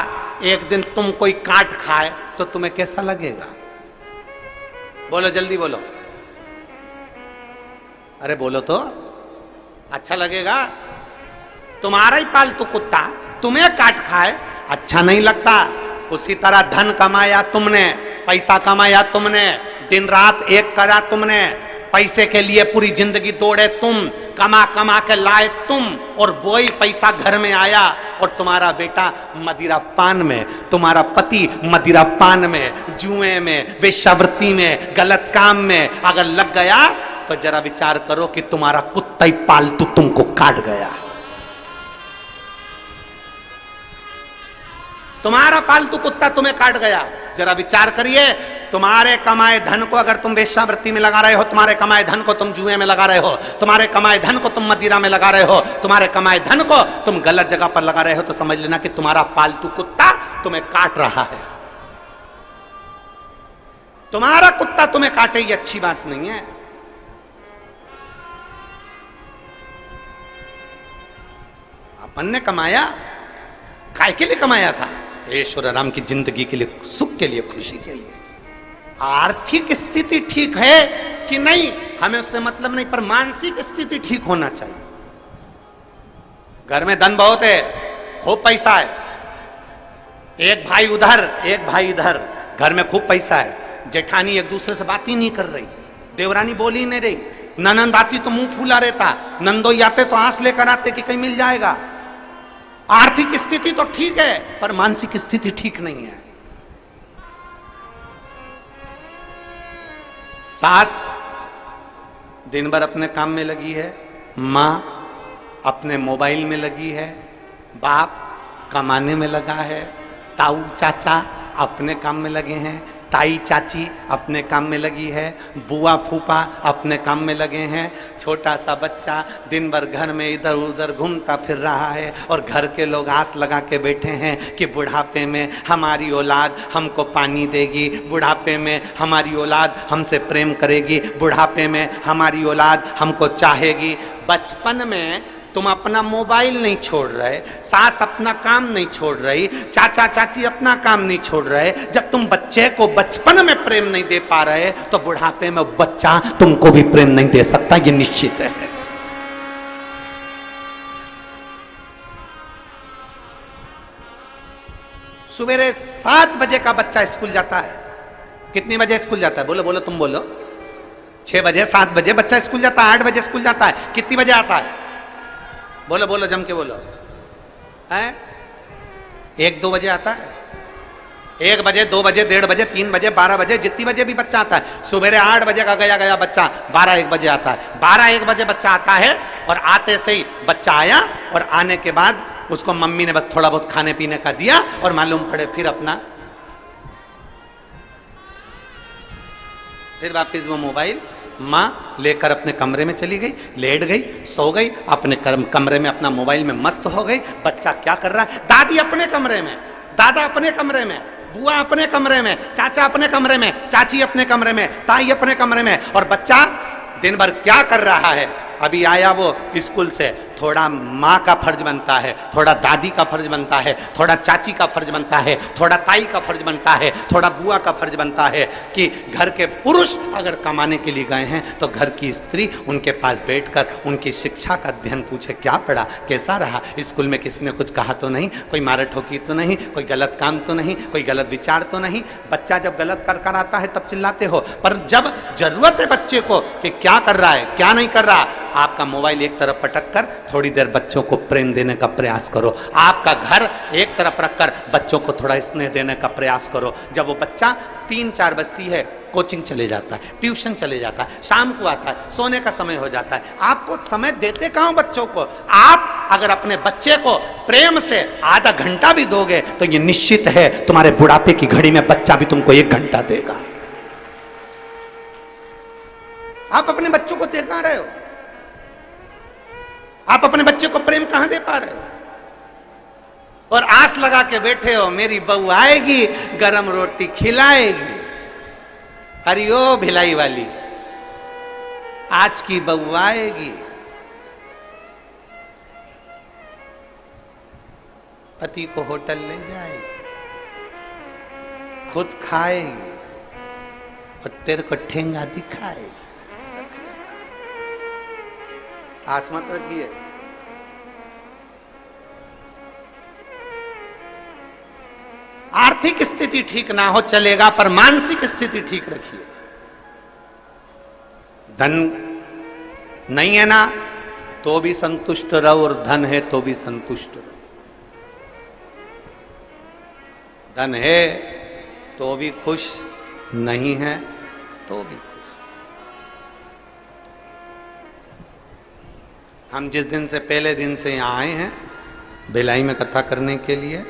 एक दिन तुम कोई काट खाए तो तुम्हें कैसा लगेगा? बोलो, जल्दी बोलो, अरे बोलो तो, अच्छा लगेगा? तुम्हारा ही पालतू कुत्ता तुम्हें काट खाए, अच्छा नहीं लगता। उसी तरह धन कमाया तुमने, पैसा कमाया तुमने, दिन रात एक करा तुमने, पैसे के लिए पूरी जिंदगी दौड़े तुम, कमा कमा के लाए तुम, और वही पैसा घर में आया और तुम्हारा बेटा मदिरा पान में, तुम्हारा पति मदिरा पान में, जुए में, वेश्यावृत्ति में, गलत काम में अगर लग गया तो जरा विचार करो कि तुम्हारा कुत्ता ही पालतू तुमको काट गया। तुम्हारा पालतू कुत्ता तुम्हें काट गया। जरा विचार करिए, तुम्हारे कमाए धन को अगर तुम वेश्यावृत्ति में लगा रहे हो, तुम्हारे कमाए धन को तुम जुए में लगा रहे हो, तुम्हारे कमाए धन को तुम मदिरा में लगा रहे हो, तुम्हारे कमाए धन को तुम गलत जगह पर लगा रहे हो, तो समझ लेना कि तुम्हारा पालतू कुत्ता तुम्हें काट रहा है। तुम्हारा कुत्ता तुम्हें काटे ये अच्छी बात नहीं है। अपन ने कमाया, काय के लिए कमाया था? ईश्वर राम की जिंदगी के लिए, सुख के लिए, खुशी के लिए। आर्थिक स्थिति ठीक है कि नहीं हमें उससे मतलब नहीं, पर मानसिक स्थिति ठीक होना चाहिए। घर में धन बहुत है, खूब पैसा है, एक भाई उधर एक भाई इधर, घर में खूब पैसा है, जेठानी एक दूसरे से बात ही नहीं कर रही, देवरानी बोल ही नहीं रही, ननंद आती तो मुंह फूला रहता, नंदोई आते तो आंस लेकर आते कि कहीं मिल जाएगा। आर्थिक स्थिति तो ठीक है, पर मानसिक स्थिति ठीक नहीं है। सास दिन भर अपने काम में लगी है, माँ अपने मोबाइल में लगी है, बाप कमाने में लगा है, ताऊ चाचा अपने काम में लगे हैं, ताई चाची अपने काम में लगी है, बुआ फूफा अपने काम में लगे हैं, छोटा सा बच्चा दिन भर घर में इधर उधर घूमता फिर रहा है, और घर के लोग आस लगा के बैठे हैं कि बुढ़ापे में हमारी औलाद हमको पानी देगी, बुढ़ापे में हमारी औलाद हमसे प्रेम करेगी, बुढ़ापे में हमारी औलाद हमको चाहेगी। बचपन में तुम अपना मोबाइल नहीं छोड़ रहे, सास अपना काम नहीं छोड़ रही, चाचा चाची अपना काम नहीं छोड़ रहे। जब तुम बच्चे को बचपन में प्रेम नहीं दे पा रहे तो बुढ़ापे में बच्चा तुमको भी प्रेम नहीं दे सकता, ये निश्चित है। सवेरे 7 बजे का बच्चा स्कूल जाता है, कितनी बजे स्कूल जाता है? बोलो बोलो, तुम बोलो। 6 बजे, 7 बजे बच्चा स्कूल जाता है, 8 बजे स्कूल जाता है। कितनी बजे आता है? बोलो बोलो, जम के बोलो। है 1-2 बजे आता है। 1 बजे, 2 बजे, 1:30 बजे, 3 बजे, 12 बजे, जितनी बजे भी बच्चा आता है। सुबह 8 बजे का गया बच्चा 12-1 बजे आता है। 12-1 बजे बच्चा आता है और आते से ही बच्चा आया और आने के बाद उसको मम्मी ने बस थोड़ा बहुत खाने पीने का दिया और मालूम पड़े फिर वापिस वो मोबाइल माँ लेकर अपने कमरे में चली गई, लेट गई, सो गई, अपने कमरे में अपना मोबाइल में मस्त हो गई। बच्चा क्या कर रहा है? दादी अपने कमरे में, दादा अपने कमरे में, बुआ अपने कमरे में, चाचा अपने कमरे में, चाची अपने कमरे में, ताई अपने कमरे में, और बच्चा दिन भर क्या कर रहा है? अभी आया वो स्कूल से, थोड़ा माँ का फर्ज बनता है, थोड़ा दादी का फर्ज बनता है, थोड़ा चाची का फर्ज बनता है, थोड़ा ताई का फर्ज बनता है, थोड़ा बुआ का फर्ज बनता है कि घर के पुरुष अगर कमाने के लिए गए हैं तो घर की स्त्री उनके पास बैठकर उनकी शिक्षा का अध्ययन पूछे, क्या पढ़ा, कैसा रहा, स्कूल में किसी ने कुछ कहा तो नहीं, कोई मारा ठोकी तो नहीं, कोई गलत काम तो नहीं, कोई गलत विचार तो नहीं। बच्चा जब गलत कर आता है तब चिल्लाते हो, पर जब जरूरत है बच्चे को कि क्या कर रहा है क्या नहीं कर रहा, आपका मोबाइल एक तरफ पटक कर थोड़ी देर बच्चों को प्रेम देने का प्रयास करो। आपका घर एक तरफ रखकर बच्चों को थोड़ा स्नेह देने का प्रयास करो। जब वो बच्चा 3-4 बजती है, कोचिंग चले जाता है, ट्यूशन चले जाता है, शाम को आता है, सोने का समय हो जाता है, आपको समय देते कहाँ बच्चों को? आप अगर अपने बच्चे को प्रेम से आधा घंटा भी दोगे तो ये निश्चित है तुम्हारे बुढ़ापे की घड़ी में बच्चा भी तुमको 1 घंटा देगा। आप अपने बच्चों को दे कहां रहे हो? आप अपने बच्चे को प्रेम कहां दे पा रहे हो? और आस लगा के बैठे हो मेरी बहू आएगी, गरम रोटी खिलाएगी। अरे ओ भिलाई वाली, आज की बहू आएगी, पति को होटल ले जाएगी, खुद खाएगी और तेरे को ठेंगा दिखाएगी। आस मत रखिए। आर्थिक स्थिति ठीक ना हो चलेगा, पर मानसिक स्थिति ठीक रखिए। धन नहीं है ना तो भी संतुष्ट रहो, और धन है तो भी संतुष्ट रहो। धन है तो भी खुश, नहीं है तो भी खुश। हम जिस दिन से पहले दिन से यहाँ आए हैं भिलाई में कथा करने के लिए,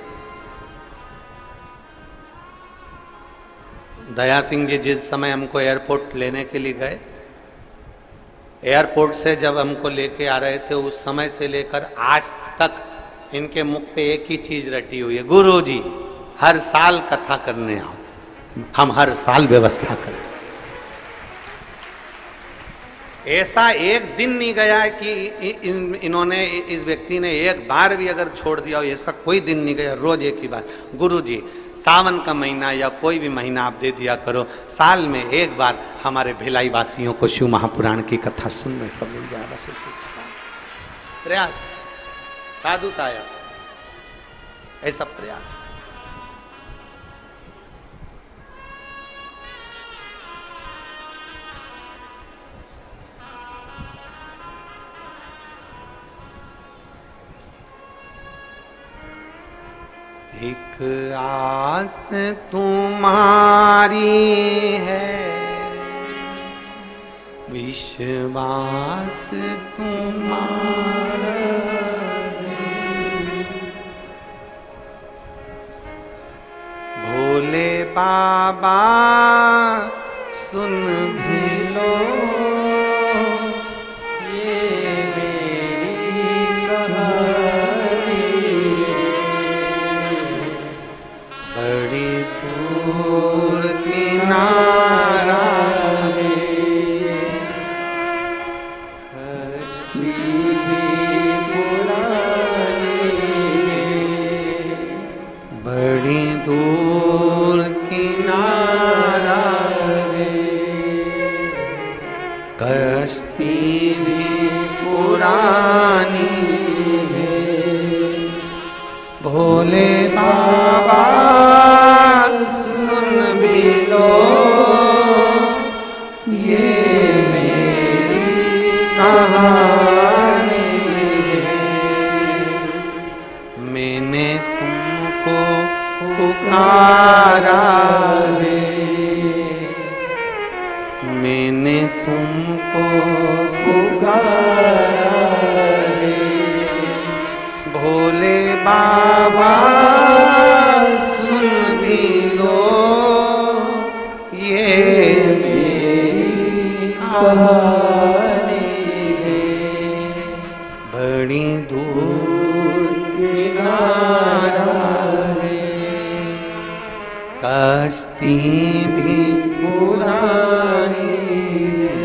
दया सिंह जी जिस समय हमको एयरपोर्ट लेने के लिए गए, एयरपोर्ट से जब हमको लेके आ रहे थे, उस समय से लेकर आज तक इनके मुख पे एक ही चीज रटी हुई है, गुरुजी हर साल कथा करने आओ, हम हर साल व्यवस्था करें। ऐसा एक दिन नहीं गया है कि इन्होंने, इस व्यक्ति ने एक बार भी अगर छोड़ दिया हो, ऐसा कोई दिन नहीं गया, रोज एक ही बार, गुरुजी सावन का महीना या कोई भी महीना आप दे दिया करो, साल में एक बार हमारे भिलाई वासियों को शिव महापुराण की कथा सुनने को मिल जाए। बस ऐसे प्रयास साधुता आया, ऐसा प्रयास। एक आस तुम्हारी है, विश्वास तुम्हारा है, भोले बाबा सुन भी लो ये मेरी कहानी, बड़ी दूर किनारा है, कश्ती भी पुरानी, बड़ी दूर किनारा है, कश्ती भी पुरानी है, भोले बाबा सुन भी लो। कहानी मैंने तुमको पुकारा है, मैंने तुमको पुकारा है, भोले बाबा सुन भी लो ये मेरी कहानी है। बड़ी दूर किनारा है, कश्ती भी पुरानी है,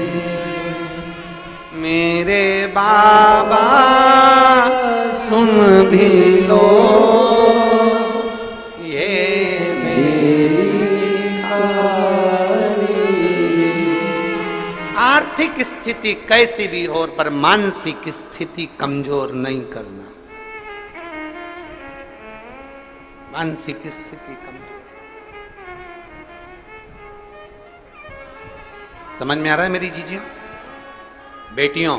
मेरे बाबा सुन भी लो ये मेरी कहानी। आर्थिक स्थिति कैसी भी हो पर मानसिक स्थिति कमजोर नहीं करना, मानसिक स्थिति कमजोर। समझ में आ रहा है मेरी जीजियों, बेटियों,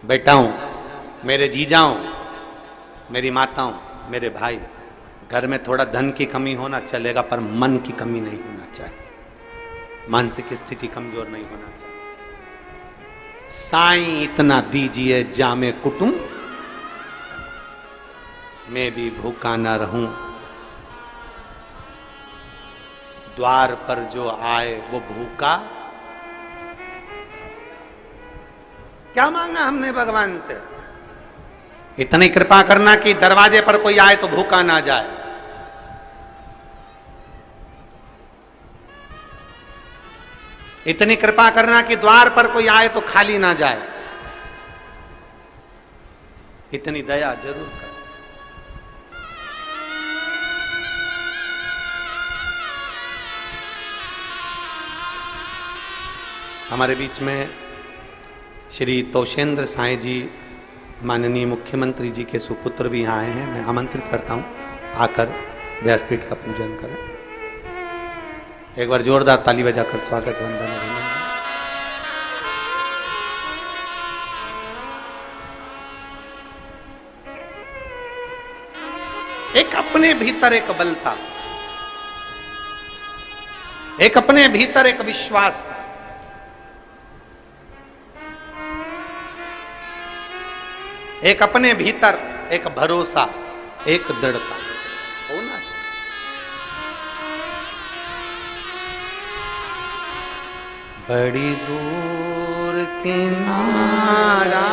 बेटाओं, मेरे जीजाओं, मेरी माताओं, मेरे भाई, घर में थोड़ा धन की कमी होना चलेगा पर मन की कमी नहीं होना चाहिए, मानसिक स्थिति कमजोर नहीं होना चाहिए। साईं इतना दीजिए जामे कुटुम, मैं भी भूखा ना रहूं, द्वार पर जो आए वो भूखा। क्या मांगा हमने भगवान से? इतनी कृपा करना कि दरवाजे पर कोई आए तो भूखा ना जाए। इतनी कृपा करना कि द्वार पर कोई आए तो खाली ना जाए। इतनी दया जरूर कर। हमारे बीच में श्री तोषेंद्र साईं जी माननीय मुख्यमंत्री जी के सुपुत्र भी यहाँ आए हैं। मैं आमंत्रित करता हूँ आकर व्यासपीठ का पूजन करें। एक बार जोरदार ताली बजाकर स्वागत वंदन अभिनंदन। एक अपने भीतर एक बल था, एक अपने भीतर एक विश्वास था, एक अपने भीतर एक भरोसा, एक दृढ़ता होना चाहिए। बड़ी दूर किनारा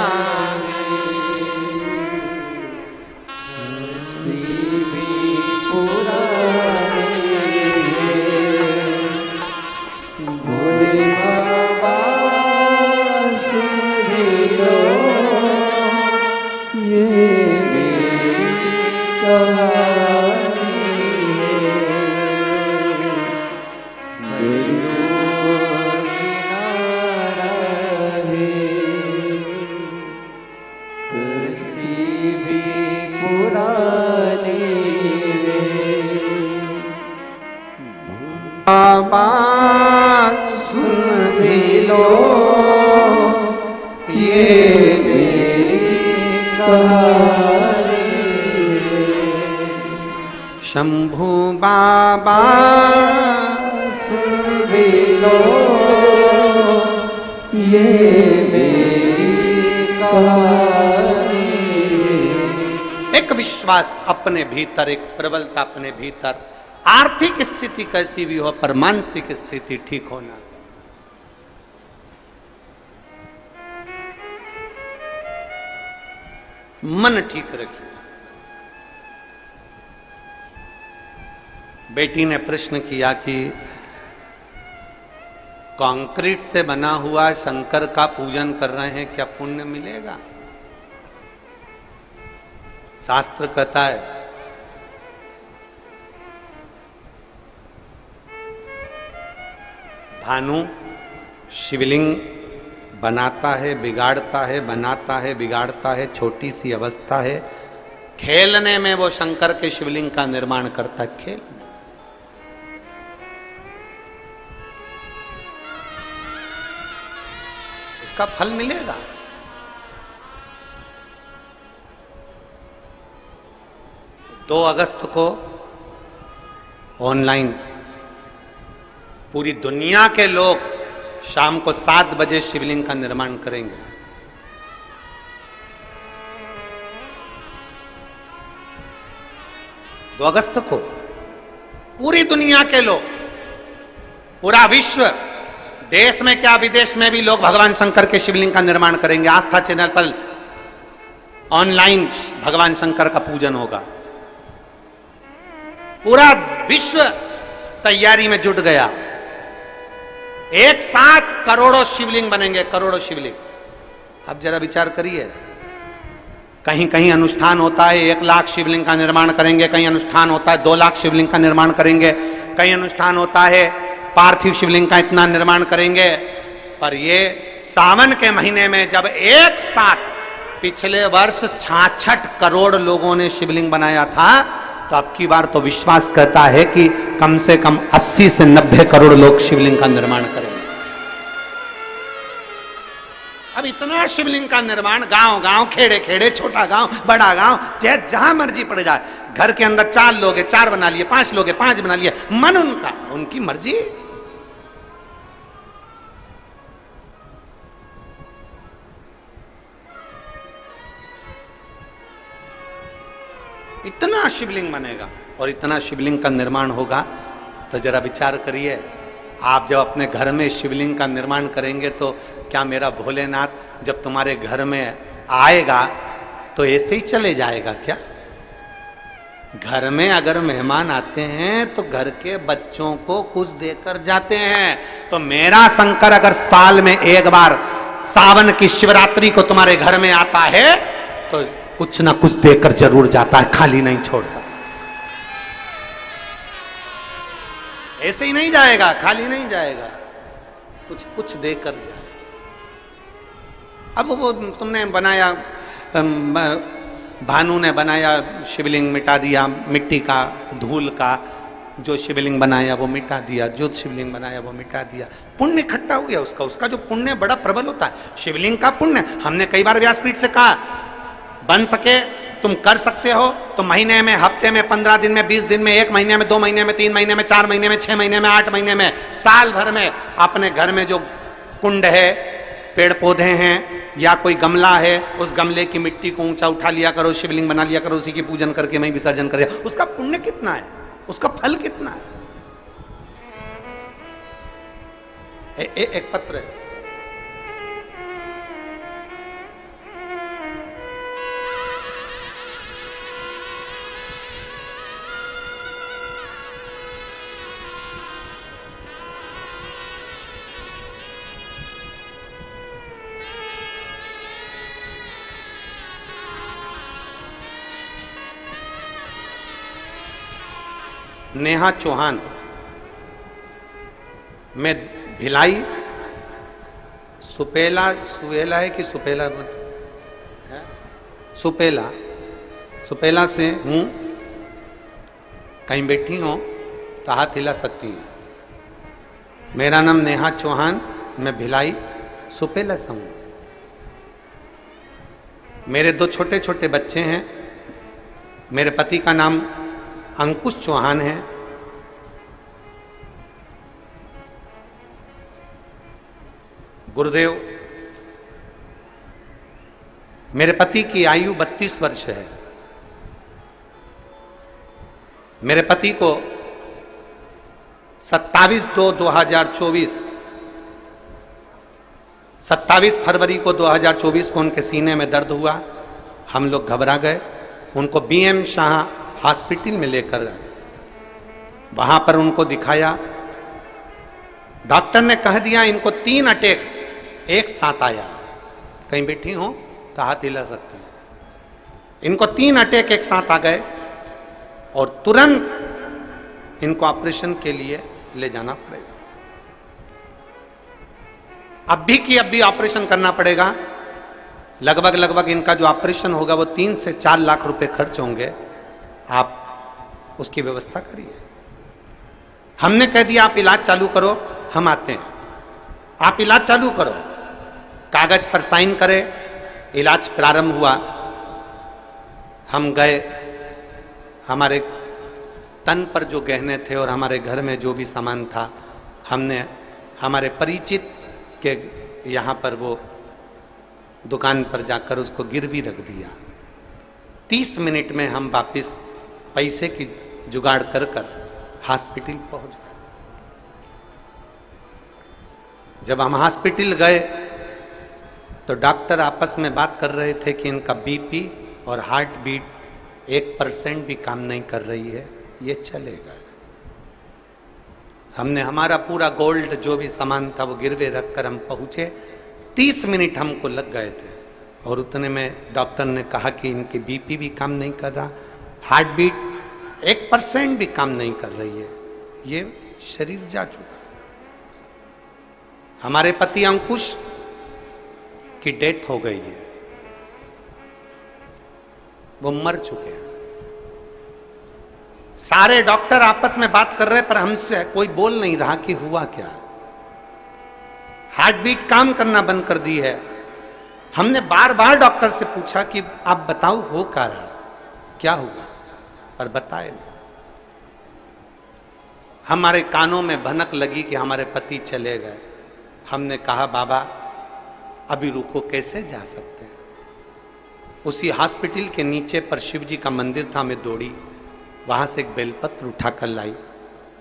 बाबा सुन भी लो ये मेरी कहानी। शंभू बाबा सुन भी लो ये मेरी कहानी। एक विश्वास अपने भीतर, एक प्रबलता अपने भीतर। आर्थिक स्थिति कैसी भी हो पर मानसिक स्थिति ठीक होना। मन ठीक रखिए। बेटी ने प्रश्न किया कि कंक्रीट से बना हुआ शंकर का पूजन कर रहे हैं, क्या पुण्य मिलेगा? शास्त्र कहता है भानु शिवलिंग बनाता है, बिगाड़ता है, बनाता है, बिगाड़ता है, छोटी सी अवस्था है। खेलने में वो शंकर के शिवलिंग का निर्माण करता है, खेल में। उसका फल मिलेगा। 2 अगस्त को ऑनलाइन पूरी दुनिया के लोग शाम को 7 बजे शिवलिंग का निर्माण करेंगे। दो अगस्त को पूरी दुनिया के लोग, पूरा विश्व, देश में क्या विदेश में भी लोग भगवान शंकर के शिवलिंग का निर्माण करेंगे। आस्था चैनल पर ऑनलाइन भगवान शंकर का पूजन होगा। पूरा विश्व तैयारी में जुट गया। एक साथ करोड़ों शिवलिंग बनेंगे, करोड़ों शिवलिंग। अब जरा विचार करिए, कहीं कहीं अनुष्ठान होता है 1 लाख शिवलिंग का निर्माण करेंगे, कहीं अनुष्ठान होता है 2 लाख शिवलिंग का निर्माण करेंगे, कहीं अनुष्ठान होता है पार्थिव शिवलिंग का इतना निर्माण करेंगे। पर ये सावन के महीने में जब एक साथ पिछले वर्ष 66 करोड़ लोगों ने शिवलिंग बनाया था, तो अब की बार तो विश्वास कहता है कि कम से कम 80 से 90 करोड़ लोग शिवलिंग का निर्माण करेंगे। अब इतना शिवलिंग का निर्माण गांव गांव, खेड़े खेड़े, छोटा गांव, बड़ा गांव, चाहे जहां मर्जी पड़ जाए, घर के अंदर 4 लोग हैं 4 बना लिए, 5 लोग हैं 5 बना लिए, मन उनका, उनकी मर्जी। इतना शिवलिंग बनेगा और इतना शिवलिंग का निर्माण होगा। तो जरा विचार करिए, आप जब अपने घर में शिवलिंग का निर्माण करेंगे तो क्या मेरा भोलेनाथ जब तुम्हारे घर में आएगा तो ऐसे ही चले जाएगा क्या? घर में अगर मेहमान आते हैं तो घर के बच्चों को कुछ देकर जाते हैं। तो मेरा शंकर अगर साल में एक बार सावन की शिवरात्रि को तुम्हारे घर में आता है तो कुछ ना कुछ देकर जरूर जाता है, खाली नहीं छोड़ सकता। ऐसे ही नहीं जाएगा, खाली नहीं जाएगा, कुछ कुछ देकर जाए। अब वो तुमने बनाया, भानु ने बनाया शिवलिंग, मिटा दिया, मिट्टी का, धूल का जो शिवलिंग बनाया वो मिटा दिया, जो शिवलिंग बनाया वो मिटा दिया, पुण्य इकट्ठा हो गया उसका। उसका जो पुण्य बड़ा प्रबल होता है, शिवलिंग का पुण्य। हमने कई बार व्यासपीठ से कहा, बन सके तुम कर सकते हो तो महीने में, हफ्ते में, 15 दिन में, 20 दिन में, 1 महीने में, 2 महीने में, 3 महीने में, 4 महीने में, 6 महीने में, 8 महीने में, साल भर में अपने घर में जो कुंड है, पेड़ पौधे हैं या कोई गमला है, उस गमले की मिट्टी को ऊंचा उठा लिया करो, शिवलिंग बना लिया करो, उसी की पूजन करके मैं विसर्जन कर दिया। उसका पुण्य कितना है, उसका फल कितना है। एक पत्र है, नेहा चौहान, मैं भिलाई, सुपेला, सुहेला है कि सुपेला, सुपेला, सुपेला से हूँ। कहीं बैठी हो तो हाथ हिला सकती हूँ। मेरा नाम नेहा चौहान, मैं भिलाई सुपेला से हूँ। मेरे 2 छोटे छोटे बच्चे हैं। मेरे पति का नाम अंकुश चौहान है। गुरुदेव, मेरे पति की आयु 32 वर्ष है। मेरे पति को 27/2/2024 27 फरवरी को 2024 को उनके सीने में दर्द हुआ। हम लोग घबरा गए, उनको BM शाह हॉस्पिटल में लेकर गए। वहां पर उनको दिखाया, डॉक्टर ने कह दिया इनको 3 अटैक एक साथ आया। कहीं बैठी हो तो हाथ हिला सकते हैं। इनको 3 अटैक एक साथ आ गए और तुरंत इनको ऑपरेशन के लिए ले जाना पड़ेगा। अब भी ऑपरेशन करना पड़ेगा। लगभग इनका जो ऑपरेशन होगा वो 3 से 4 लाख रुपए खर्च होंगे। आप उसकी व्यवस्था करिए। हमने कह दिया आप इलाज चालू करो, हम आते हैं। आप इलाज चालू करो, कागज पर साइन करें। इलाज प्रारंभ हुआ, हम गए, हमारे तन पर जो गहने थे और हमारे घर में जो भी सामान था, हमने हमारे परिचित के यहाँ पर वो दुकान पर जाकर उसको गिरवी रख दिया। 30 मिनट में हम वापस पैसे की जुगाड़ कर कर हॉस्पिटल पहुंच गए। जब हम हॉस्पिटल गए तो डॉक्टर आपस में बात कर रहे थे कि इनका बीपी और हार्ट बीट 1% भी काम नहीं कर रही है, ये चलेगा। हमने हमारा पूरा गोल्ड जो भी सामान था वो गिरवे रखकर हम पहुंचे। 30 मिनट हमको लग गए थे और उतने में डॉक्टर ने कहा कि इनकी बीपी भी काम नहीं कर रहा, हार्ट बीट 1% भी काम नहीं कर रही है, ये शरीर जा चुका। हमारे पति अंकुश की डेथ हो गई है, वो मर चुके हैं। सारे डॉक्टर आपस में बात कर रहे पर हमसे कोई बोल नहीं रहा कि हुआ क्या। हार्ट बीट काम करना बंद कर दी है। हमने बार बार डॉक्टर से पूछा कि आप बताओ हो क्या रहा, क्या हुआ, पर बताए नहीं। हमारे कानों में भनक लगी कि हमारे पति चले गए। हमने कहा बाबा अभी रुको, कैसे जा सकते हैं। उसी हॉस्पिटल के नीचे पर शिव जी का मंदिर था, मैं दौड़ी, वहां से एक बेलपत्र उठाकर लाई।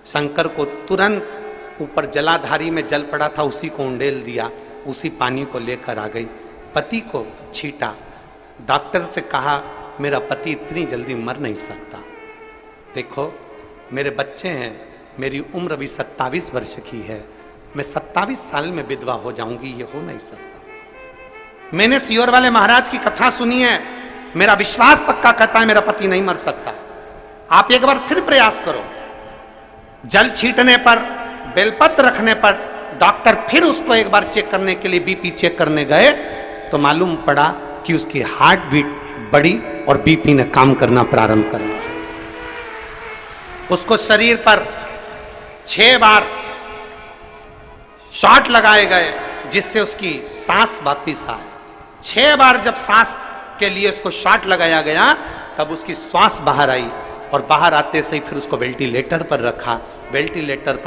शंकर को तुरंत ऊपर जलाधारी में जल पड़ा था, उसी को उंडेल दिया, उसी पानी को लेकर आ गई, पति को छीटा। डॉक्टर से कहा मेरा पति इतनी जल्दी मर नहीं सकता, देखो मेरे बच्चे हैं, मेरी उम्र भी 27 वर्ष की है, मैं 27 साल में विधवा हो जाऊंगी, ये हो नहीं सकता। मैंने सियोर वाले महाराज की कथा सुनी है, मेरा विश्वास पक्का कहता है मेरा पति नहीं मर सकता। आप एक बार फिर प्रयास करो। जल छीटने पर, बेलपत्र रखने पर डॉक्टर फिर उसको एक बार चेक करने के लिए बीपी चेक करने गए तो मालूम पड़ा कि उसकी हार्ट बीट बढ़ी और बीपी ने काम करना प्रारंभ कर दिया। उसको शरीर पर 6 बार शॉट लगाए गए जिससे उसकी सांस वापिस आए। 6 बार जब सांस के लिए उसको शॉट लगाया गया तब उसकी श्वास बाहर आई और बाहर आते से ही फिर उसको वेंटिलेटर पर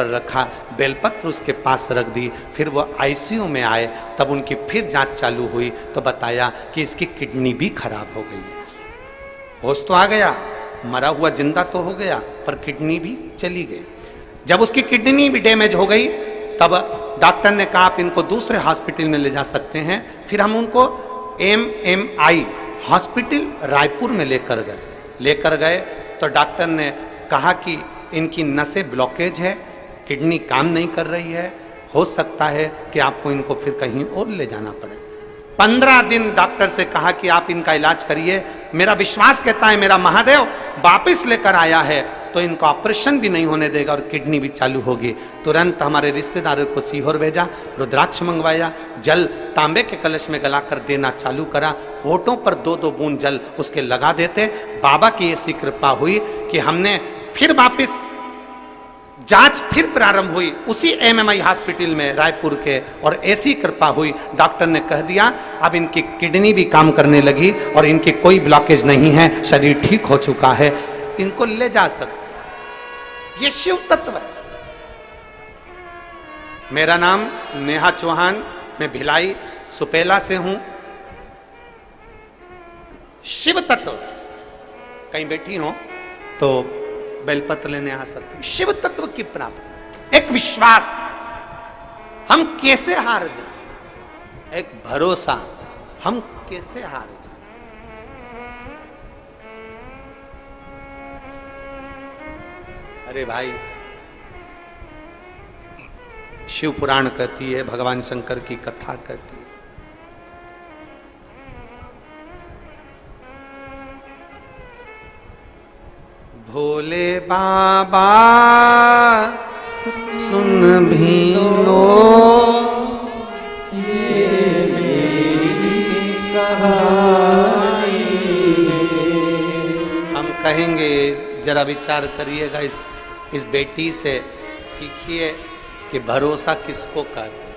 रखा, बेलपत्र उसके पास रख दी। फिर वो आईसीयू में आए, तब उनकी फिर जांच चालू हुई तो बताया कि इसकी किडनी भी खराब हो गई। होश तो आ गया, मरा हुआ जिंदा तो हो गया, पर किडनी भी चली गई। जब उसकी किडनी भी डैमेज हो गई तब डॉक्टर ने कहा आप इनको दूसरे हॉस्पिटल में ले जा सकते हैं। फिर हम उनको MMI हॉस्पिटल रायपुर में लेकर गए तो डॉक्टर ने कहा कि इनकी नसें ब्लॉकेज है, किडनी काम नहीं कर रही है, हो सकता है कि आपको इनको फिर कहीं और ले जाना पड़े। 15 दिन डॉक्टर से कहा कि आप इनका इलाज करिए। मेरा विश्वास कहता है मेरा महादेव वापिस लेकर आया है तो इनका ऑपरेशन भी नहीं होने देगा और किडनी भी चालू होगी। तुरंत हमारे रिश्तेदारों को सीहोर भेजा, रुद्राक्ष मंगवाया, जल तांबे के कलश में गलाकर देना चालू करा। होठों पर 2-2 बूंद जल उसके लगा देते। बाबा की ऐसी कृपा हुई कि हमने फिर वापिस जांच फिर प्रारंभ हुई उसी MMI हॉस्पिटल में रायपुर के, और ऐसी कृपा हुई डॉक्टर ने कह दिया अब इनकी किडनी भी काम करने लगी और इनकी कोई ब्लॉकेज नहीं है, शरीर ठीक हो चुका है, इनको ले जा सकते। ये शिव तत्व है। मेरा नाम नेहा चौहान, मैं भिलाई सुपेला से हूं। शिव तत्व, कहीं बैठी हो तो बेलपत्र लेने आ सकते। शिव तत्व की प्राप्ति, एक विश्वास, हम कैसे हार जाए, एक भरोसा, हम कैसे हार जाए। अरे भाई, शिव पुराण कहती है, भगवान शंकर की कथा कहती है, भोले बाबा सुन भी लो ये मेरी कहानी। हम कहेंगे, जरा विचार करिएगा, इस बेटी से सीखिए कि भरोसा किसको कहते हैं।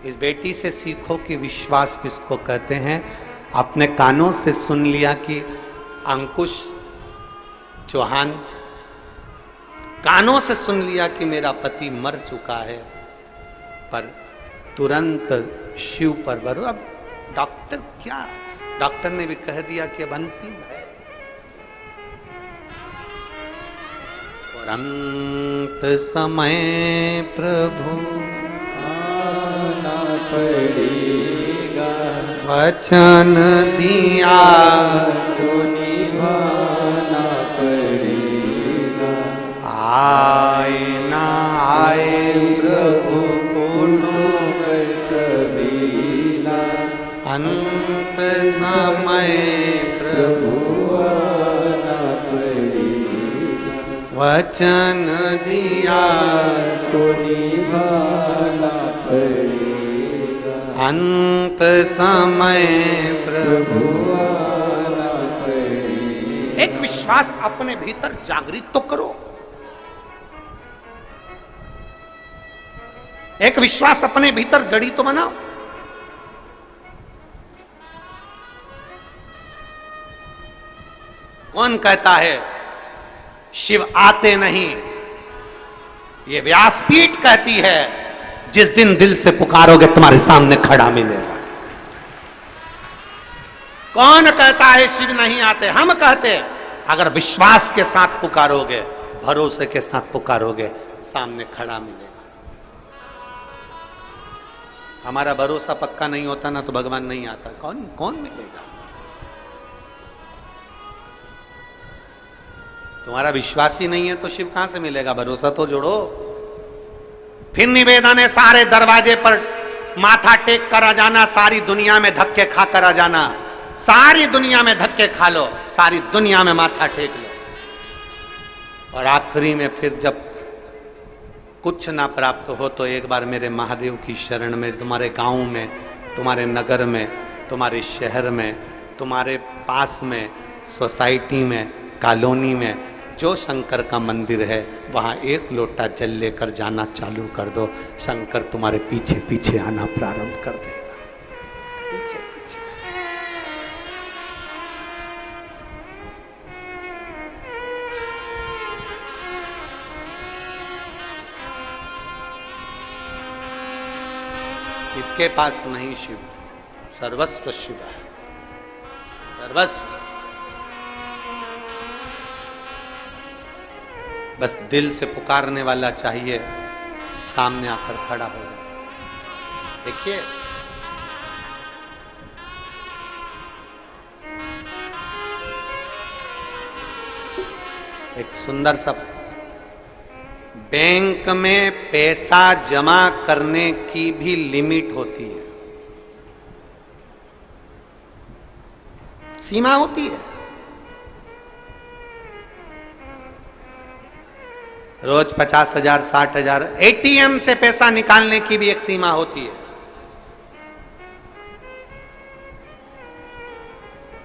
इस बेटी से सीखो कि विश्वास किसको कहते हैं। आपने कानों से सुन लिया कि अंकुश चौहान कानों से सुन लिया कि मेरा पति मर चुका है, पर तुरंत शिव पर भरो। अब डॉक्टर क्या, डॉक्टर ने भी कह दिया कि अब अंतिम है, और अंत समय प्रभु आना पड़ेगा, वचन दिया तो निभाना पड़ेगा, आए ना आए प्रभु कबीला, अंत समय प्रभु आना पड़ेगा, वचन दिया तो निभाना पड़ेगा, अंत समय प्रभु आना पड़ेगा। एक विश्वास अपने भीतर जागृत तो करो, एक विश्वास अपने भीतर जड़ी तो बनाओ। कौन कहता है शिव आते नहीं? ये व्यासपीठ कहती है, जिस दिन दिल से पुकारोगे तुम्हारे सामने खड़ा मिलेगा। कौन कहता है शिव नहीं आते? हम कहते, अगर विश्वास के साथ पुकारोगे, भरोसे के साथ पुकारोगे, सामने खड़ा मिलेगा। हमारा भरोसा पक्का नहीं होता ना, तो भगवान नहीं आता। कौन कौन मिलेगा? तुम्हारा विश्वास ही नहीं है तो शिव कहां से मिलेगा? भरोसा तो जोड़ो। फिर निवेदन है, सारे दरवाजे पर माथा टेक कर आ जाना, सारी दुनिया में धक्के खा कर आ जाना, सारी दुनिया में धक्के खा लो, सारी दुनिया में माथा टेक लो, और आखिरी में फिर जब कुछ ना प्राप्त हो तो एक बार मेरे महादेव की शरण में, तुम्हारे गांव में, तुम्हारे नगर में, तुम्हारे शहर में, तुम्हारे पास में, सोसाइटी में, कॉलोनी में जो शंकर का मंदिर है, वहां एक लोटा जल लेकर जाना चालू कर दो, शंकर तुम्हारे पीछे पीछे आना प्रारंभ कर देगा। पीछे पीछे। इसके पास नहीं शिव, सर्वस्व शिव है, सर्वस्व। बस दिल से पुकारने वाला चाहिए, सामने आकर खड़ा हो जाए। देखिए, एक सुंदर सा, बैंक में पैसा जमा करने की भी लिमिट होती है, सीमा होती है। रोज 50,000, 60,000, एटीएम से पैसा निकालने की भी एक सीमा होती है।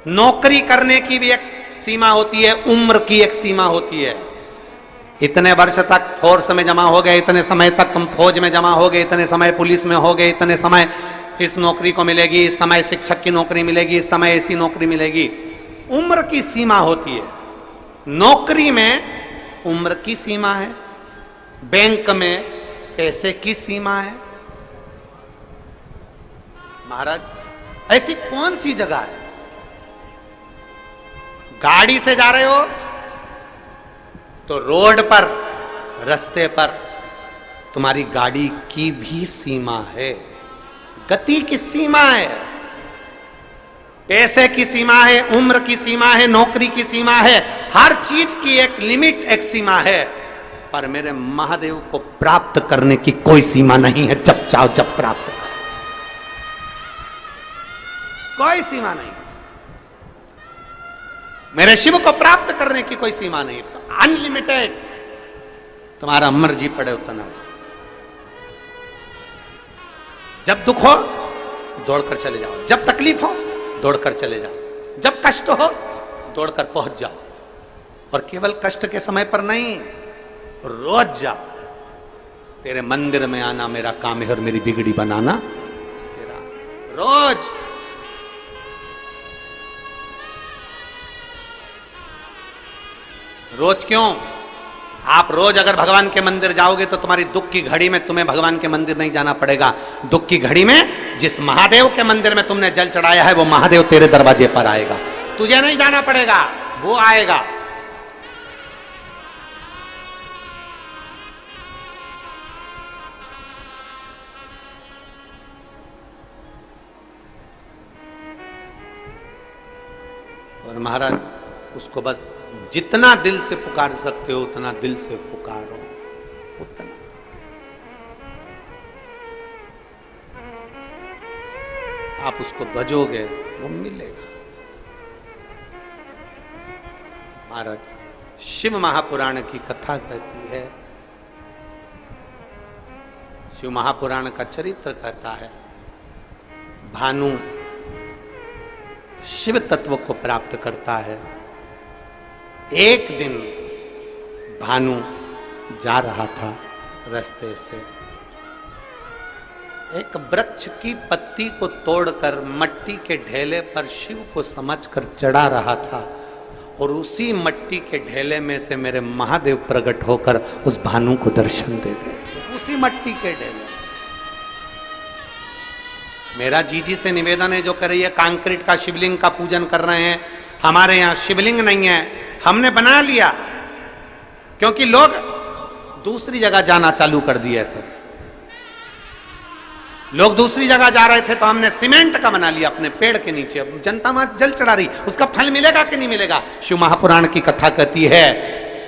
नौकरी करने की भी एक सीमा होती है, उम्र की एक सीमा होती है। इतने वर्ष तक फोर्स में जमा हो गए, इतने समय तक तुम फौज में जमा हो गए, इतने समय पुलिस में हो गए, इतने समय इस नौकरी को मिलेगी, इस समय शिक्षक की नौकरी मिलेगी, इस समय ऐसी नौकरी मिलेगी। उम्र की सीमा होती है। नौकरी में उम्र की सीमा है, बैंक में पैसे की सीमा है। महाराज, ऐसी कौन सी जगह है? गाड़ी से जा रहे हो तो रोड पर, रास्ते पर तुम्हारी गाड़ी की भी सीमा है, गति की सीमा है, पैसे की सीमा है, उम्र की सीमा है, नौकरी की सीमा है, हर चीज की एक लिमिट, एक सीमा है। पर मेरे महादेव को प्राप्त करने की कोई सीमा नहीं है, जब चाहो जब प्राप्त करो, कोई सीमा नहीं। मेरे शिव को प्राप्त करने की कोई सीमा नहीं, तो अनलिमिटेड, तुम्हारा मर्जी पड़े उतना। जब दुख हो दौड़कर चले जाओ, जब तकलीफ हो दौड़कर चले जाओ, जब कष्ट हो दौड़कर पहुंच जाओ। और केवल कष्ट के समय पर नहीं, रोज जाओ। तेरे मंदिर में आना मेरा काम है और मेरी बिगड़ी बनाना तेरा। रोज रोज क्यों? आप रोज अगर भगवान के मंदिर जाओगे तो तुम्हारी दुख की घड़ी में तुम्हें भगवान के मंदिर नहीं जाना पड़ेगा। दुख की घड़ी में जिस महादेव के मंदिर में तुमने जल चढ़ाया है वो महादेव तेरे दरवाजे पर आएगा, तुझे नहीं जाना पड़ेगा, वो आएगा। और महाराज उसको बस जितना दिल से पुकार सकते हो उतना दिल से पुकारो, उतना। आप उसको भजोगे वो मिलेगा। महाराज शिव महापुराण की कथा कहती है, शिव महापुराण का चरित्र कहता है, भानु शिव तत्व को प्राप्त करता है। एक दिन भानु जा रहा था रास्ते से, एक वृक्ष की पत्ती को तोड़कर मट्टी के ढेले पर शिव को समझकर चढ़ा रहा था, और उसी मट्टी के ढेले में से मेरे महादेव प्रकट होकर उस भानु को दर्शन दे दे। उसी मट्टी के ढेले। मेरा जी से निवेदन है, जो कर रही है कंक्रीट का शिवलिंग का पूजन कर रहे हैं, हमारे यहाँ शिवलिंग नहीं है, हमने बना लिया क्योंकि लोग दूसरी जगह जाना चालू कर दिए थे। लोग दूसरी जगह जा रहे थे तो हमने सीमेंट का बना लिया अपने पेड़ के नीचे। अब जनता वहां जल चढ़ा रही, उसका फल मिलेगा कि नहीं मिलेगा? शिव महापुराण की कथा कहती है,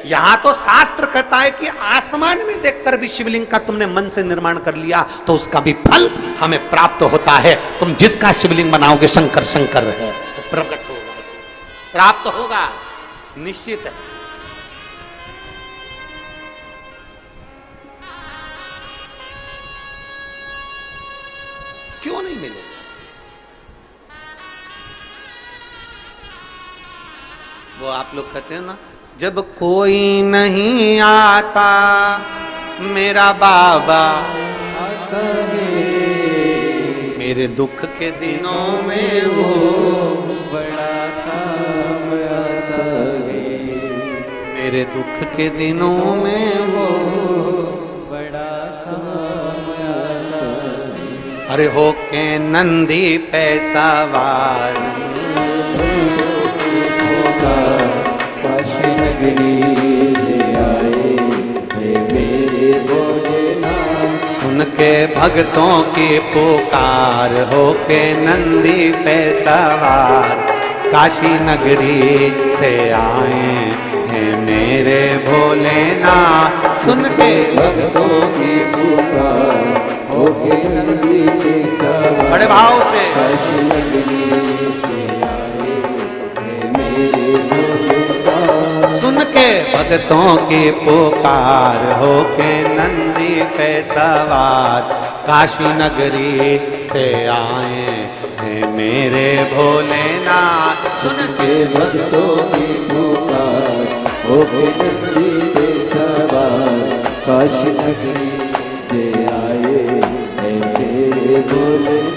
यहां तो शास्त्र कहता है कि आसमान में देखकर भी शिवलिंग का तुमने मन से निर्माण कर लिया तो उसका भी फल हमें प्राप्त होता है। तुम जिसका शिवलिंग बनाओगे शंकर शंकर है, तो प्रकट होगा, प्राप्त होगा, निश्चित है। क्यों नहीं मिलेगा? वो आप लोग कहते हैं ना, जब कोई नहीं आता मेरा बाबा आता है, मेरे दुख के दिनों में वो बड़ा काम आता है, मेरे दुख के दिनों में वो बड़ा काम आता है। अरे हो के नंदी पैसा वार से आए मेरे भोलेनाथ, सुन के भक्तों की पुकार, हो के नंदी पे सवार काशी नगरी से आए हैं मेरे भोलेनाथ, सुन के भक्तों की पुकार, हो के नंदी पे सवार, बड़े भाव से काशी नगरी से आए हैं मेरे भोलेनाथ, सुन के भक्तों की पुकार, हो के नंदी पे सवार काशी नगरी से आए हैं मेरे भोलेनाथ, सुन के भक्तों की पुकार, हो के नंदी पे सवार काशी नगरी से आए हैं मेरे भोलेनाथ।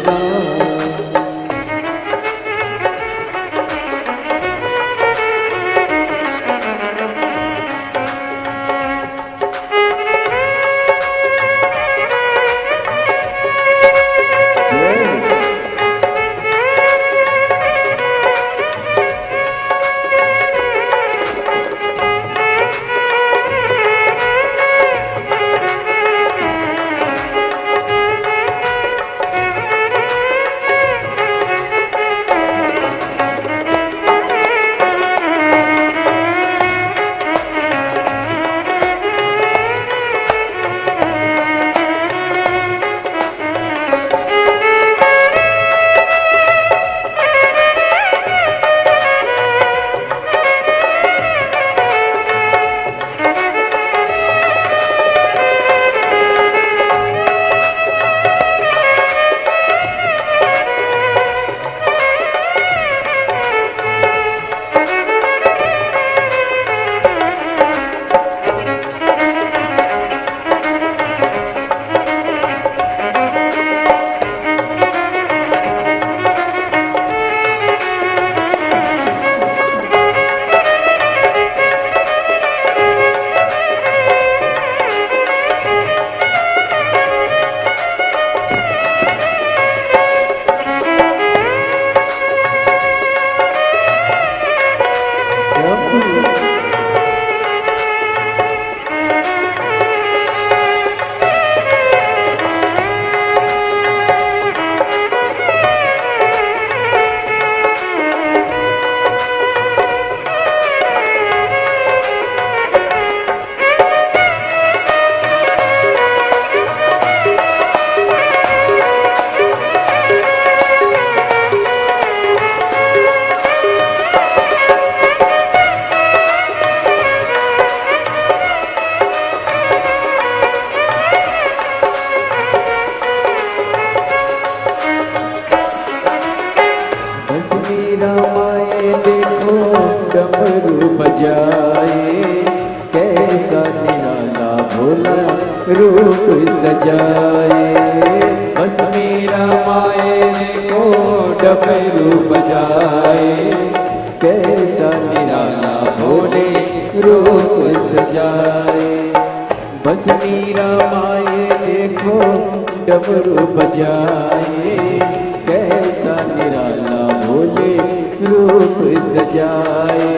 रमाए देखो डमरू बजाए, कैसा निराला भोला रूप सजाए। बस मेरा माए देखो डमरू बजाए, कैसा निराला भोले रूप सजाए। बस मेरा माए देखो डमरू बजाए, कैसा निराला भोले रूप सजाए।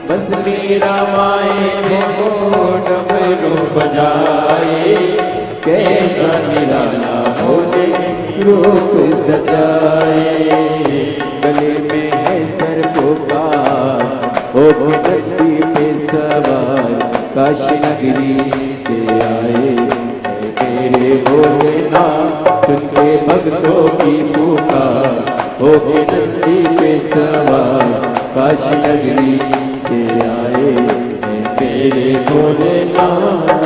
बस मेरा माए देखो डमरू बजाए, कैसा निराला भोले रूप सजाए। गले में है सर्पोकार, होके नंदी पे सवार, काशी नगरी से आए मेरे भोलेनाथ। सुन के भक्तों की पुकार, होके नंदी पे सवार, काशी नगरी से आए मेरे भोलेनाथ।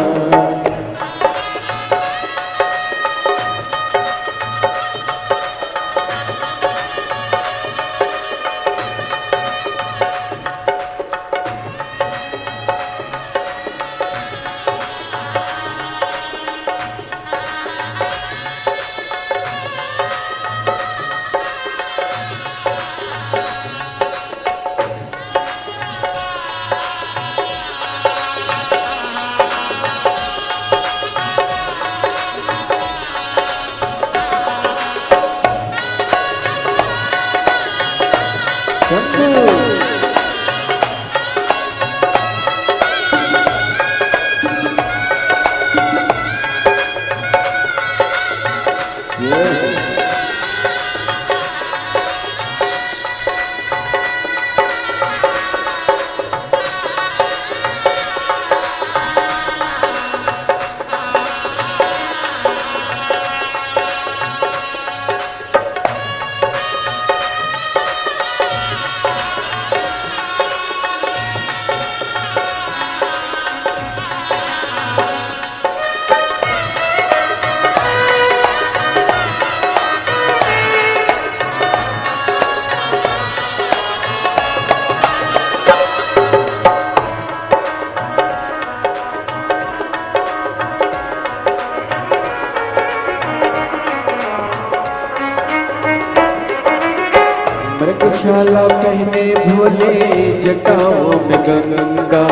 मृगशाला पहने भोले जटाओं में गंगा,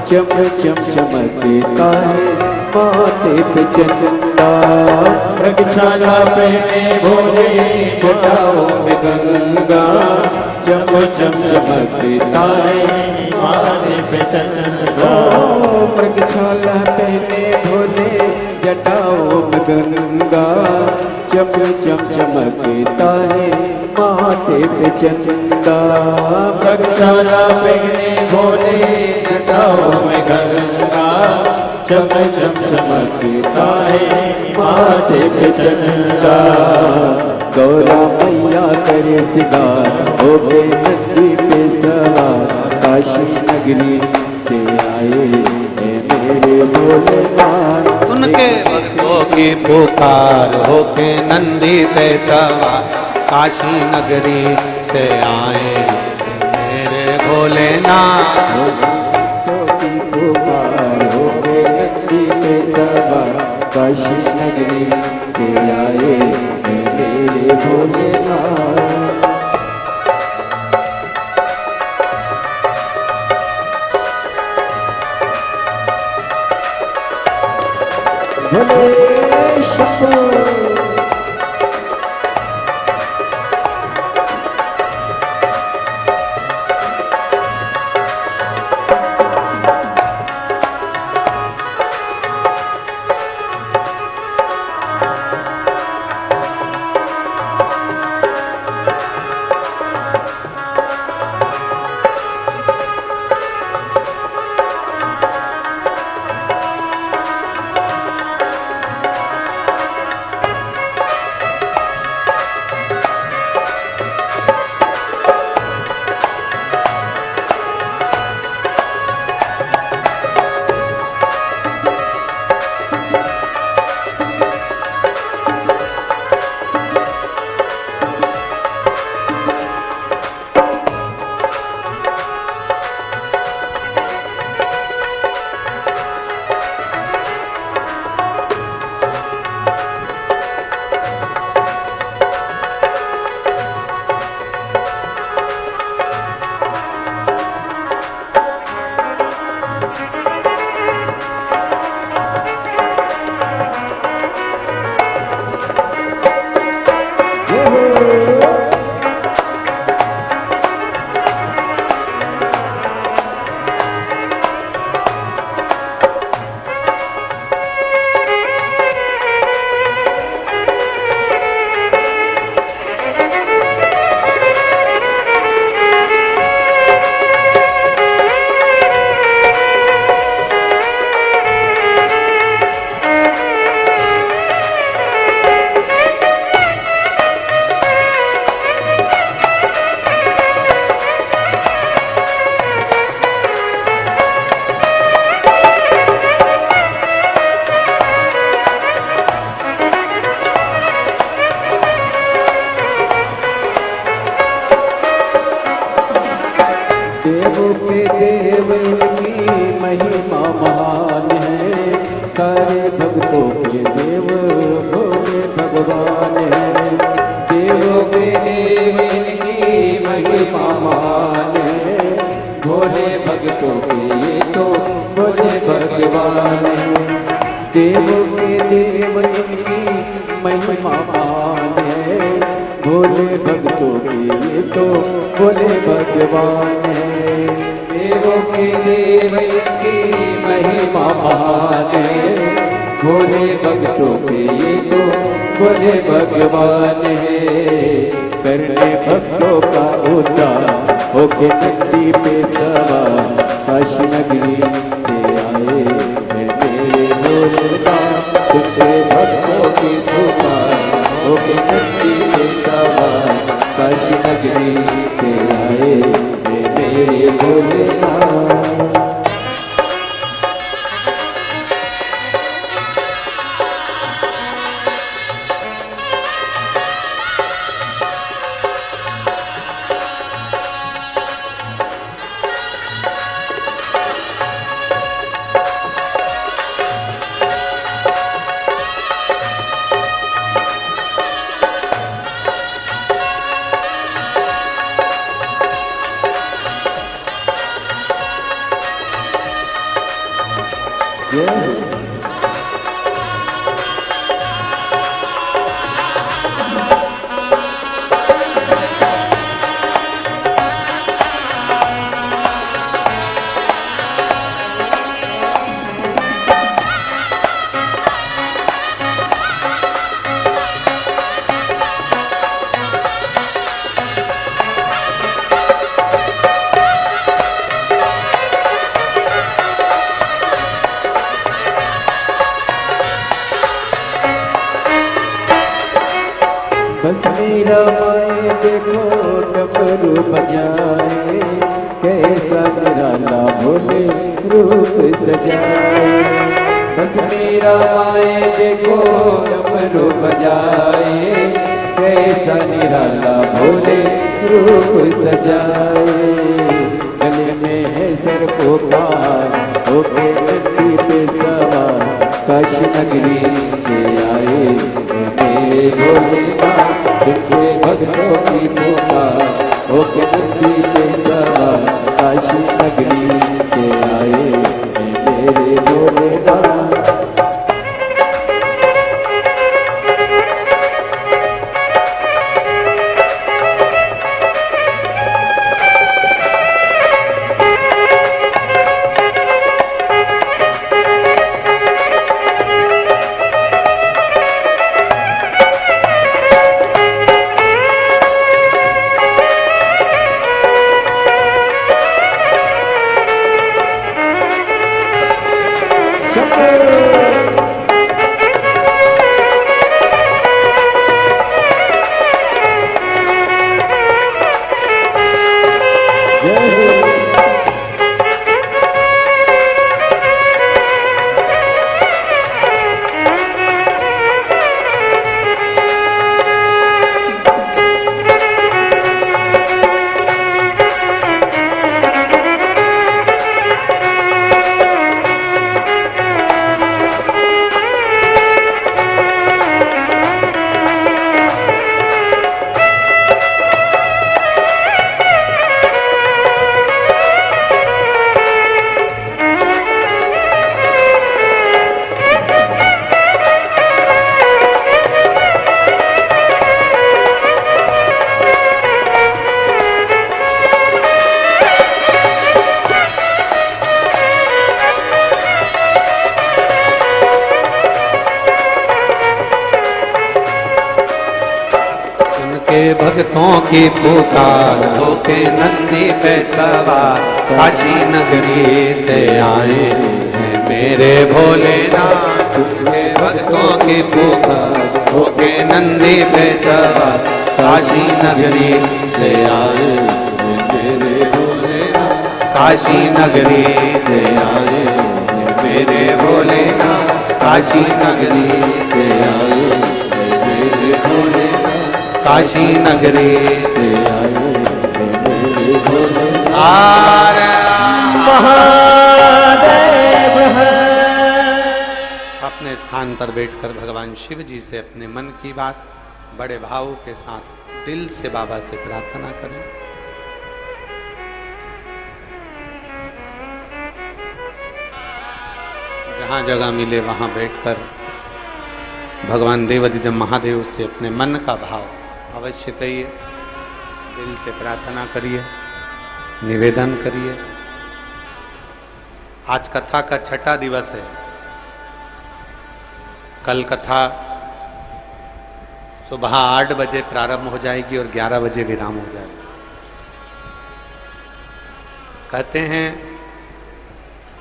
चम चम चमकता है माथे पे चंदा। मृगशाला पहने भोले जटाओं में गंगा, चम चम चमकता है माथे पे चंदा। मृगशाला पहने भोले जटाओं में गंगा, चम चम चमकता है माथे पे चंदा। मृगशाला पहने भोले जटाओं में गंगा, चम चम चमकता है माथे पे चंदा। गौरा मैया करे सिंगार, होके नंदी पे सवार, काशी नगरी से आए मेरे भोलेनाथ। उनके भक्तों की पुकार, होके नंदी पे सवार, काशी नगरी से आए मेरे भोलेनाथ। की पुकार, होके नंदी पे सवार, काशी नगरी से आए मेरे भोलेनाथ। भोले शंभो। महिमा महान है, भोले भक्तों के ये तो भोले भगवान है। देवों के देव इनकी महिमा महान है, भोले भक्तों के ये तो भोले भगवान है। देवों के देव इनकी महिमा महान है, भोले भक्तों के ये तो भोले भगवान है। करने भक्तों का उद्धार होके नदी पे सवार, काशी नगरी से आए हैं मेरे भोलेनाथ। सुनते भक्तों की पुकार होके नदी पे सवार, काशी नगरी से आए हैं मेरे भोलेनाथ। बस मेरा माए देखो डमरू बजाए, कैसा निराला भोले रूप सजाए। बस मेरा माए देखो डमरू बजाए, कैसा निराला भोले रूप सजाए। गले में है सर को पार होके नदी पे सवार, काशी नगरी से आए मेरे भोलेनाथ। सुनते भक्तों की पुकार होके नदी पे सवार, काशी नगरी से आए मेरे भोलेनाथ। भक्तों की पुकार होके नंदी पे सवार, काशी नगरी से आए हैं मेरे भोलेनाथ। सुनके भक्तों की पुकार होके नंदी पे सवार, काशी नगरी से आए हैं मेरे भोलेनाथ। काशी नगरी से आए हैं मेरे भोलेनाथ। काशी नगरी से आए हैं मेरे भोलेनाथ। काशी नगरी से आए मेरे भोलेनाथ। महादेव है। अपने स्थान पर बैठकर भगवान शिव जी से अपने मन की बात बड़े भाव के साथ दिल से बाबा से प्रार्थना करें। जहाँ जगह मिले वहाँ बैठकर भगवान देवाधिदेव महादेव से अपने मन का भाव अवश्य कहिए, दिल से प्रार्थना करिए, निवेदन करिए। आज कथा का छठा दिवस है। कल कथा सुबह 8 बजे प्रारंभ हो जाएगी और 11 बजे विराम हो जाएगा। कहते हैं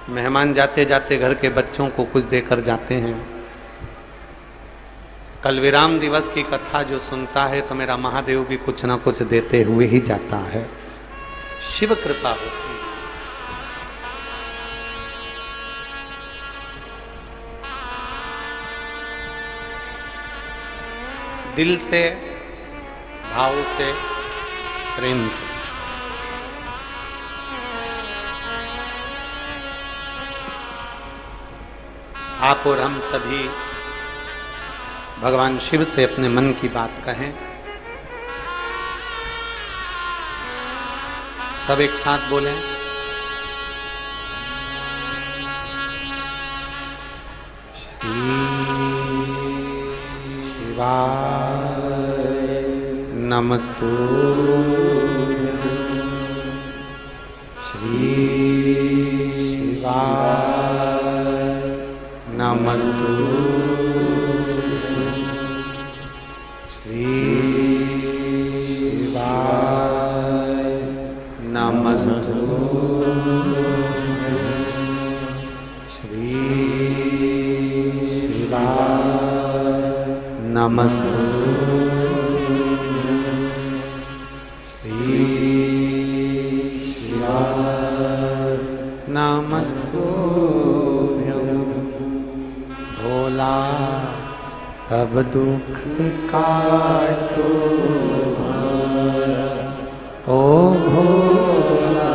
मेहमान जाते जाते घर के बच्चों को कुछ देकर जाते हैं। कल विराम दिवस की कथा जो सुनता है तो मेरा महादेव भी कुछ ना कुछ देते हुए ही जाता है। शिव कृपा होती है। दिल से, भाव से, प्रेम से। आप और हम सभी भगवान शिव से अपने मन की बात कहें। सब एक साथ बोलें। शिवाय नमस्तुभ्यं। श्री शिवाय नमस्तुभ्यं। श्री शिवाय नमस्तुभ्यं। श्री शिवाय नमस्तुभ्यं। श्री शिवाय नमस्तुभ्यं। भोला सब दुख काटो हमारा, ओ भोला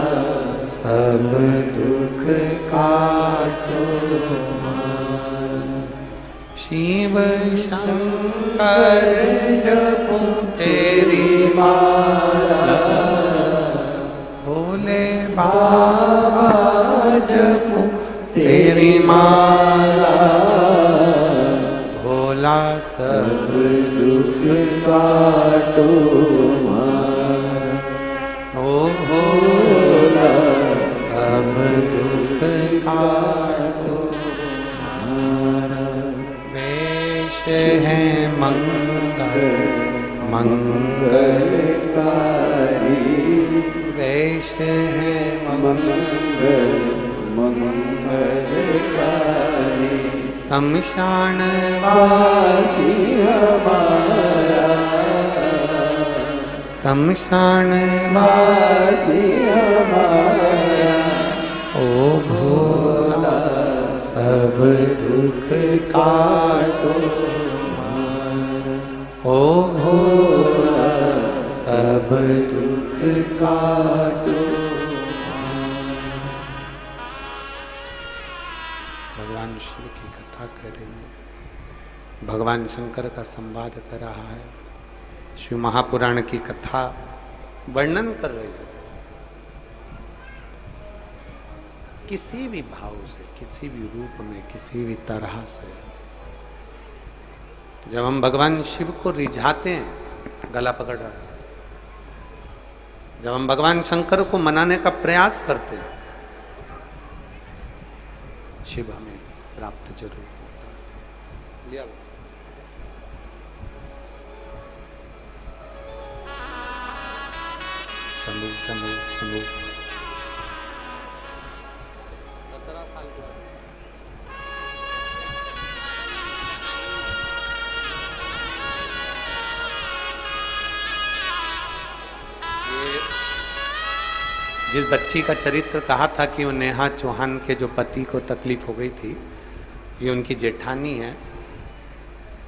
सब दुख काटो हमारा। शिव शंकर जपो तेरी माला, भोले बाबा जपो तेरी माला। भोला सब दुख काटो हमारा, ओ भोला सब दुख काटो हमारा। वेश है मंगल मंगलकारी, वेश है मंगल मंगलकारी। शमशान वासी हमारा, शमशान वासी हमारा। ओ भोला सब दुख काटो हमारा, ओ भोला सब दुख काटो। भगवान शिव की कथा कर रही है, भगवान शंकर का संवाद कर रहा है, शिव महापुराण की कथा वर्णन कर रही है। किसी भी भाव से, किसी भी रूप में, किसी भी तरह से जब हम भगवान शिव को रिझाते हैं, गला पकड़ रहा है, जब हम भगवान शंकर को मनाने का प्रयास करते हैं, शिव हमें प्राप्त जरूर होता है। लिया शंभु शंभु शंभु। 17 साल के बाद जिस बच्ची का चरित्र कहा था कि वो नेहा चौहान के जो पति को तकलीफ हो गई थी, ये उनकी जेठानी है।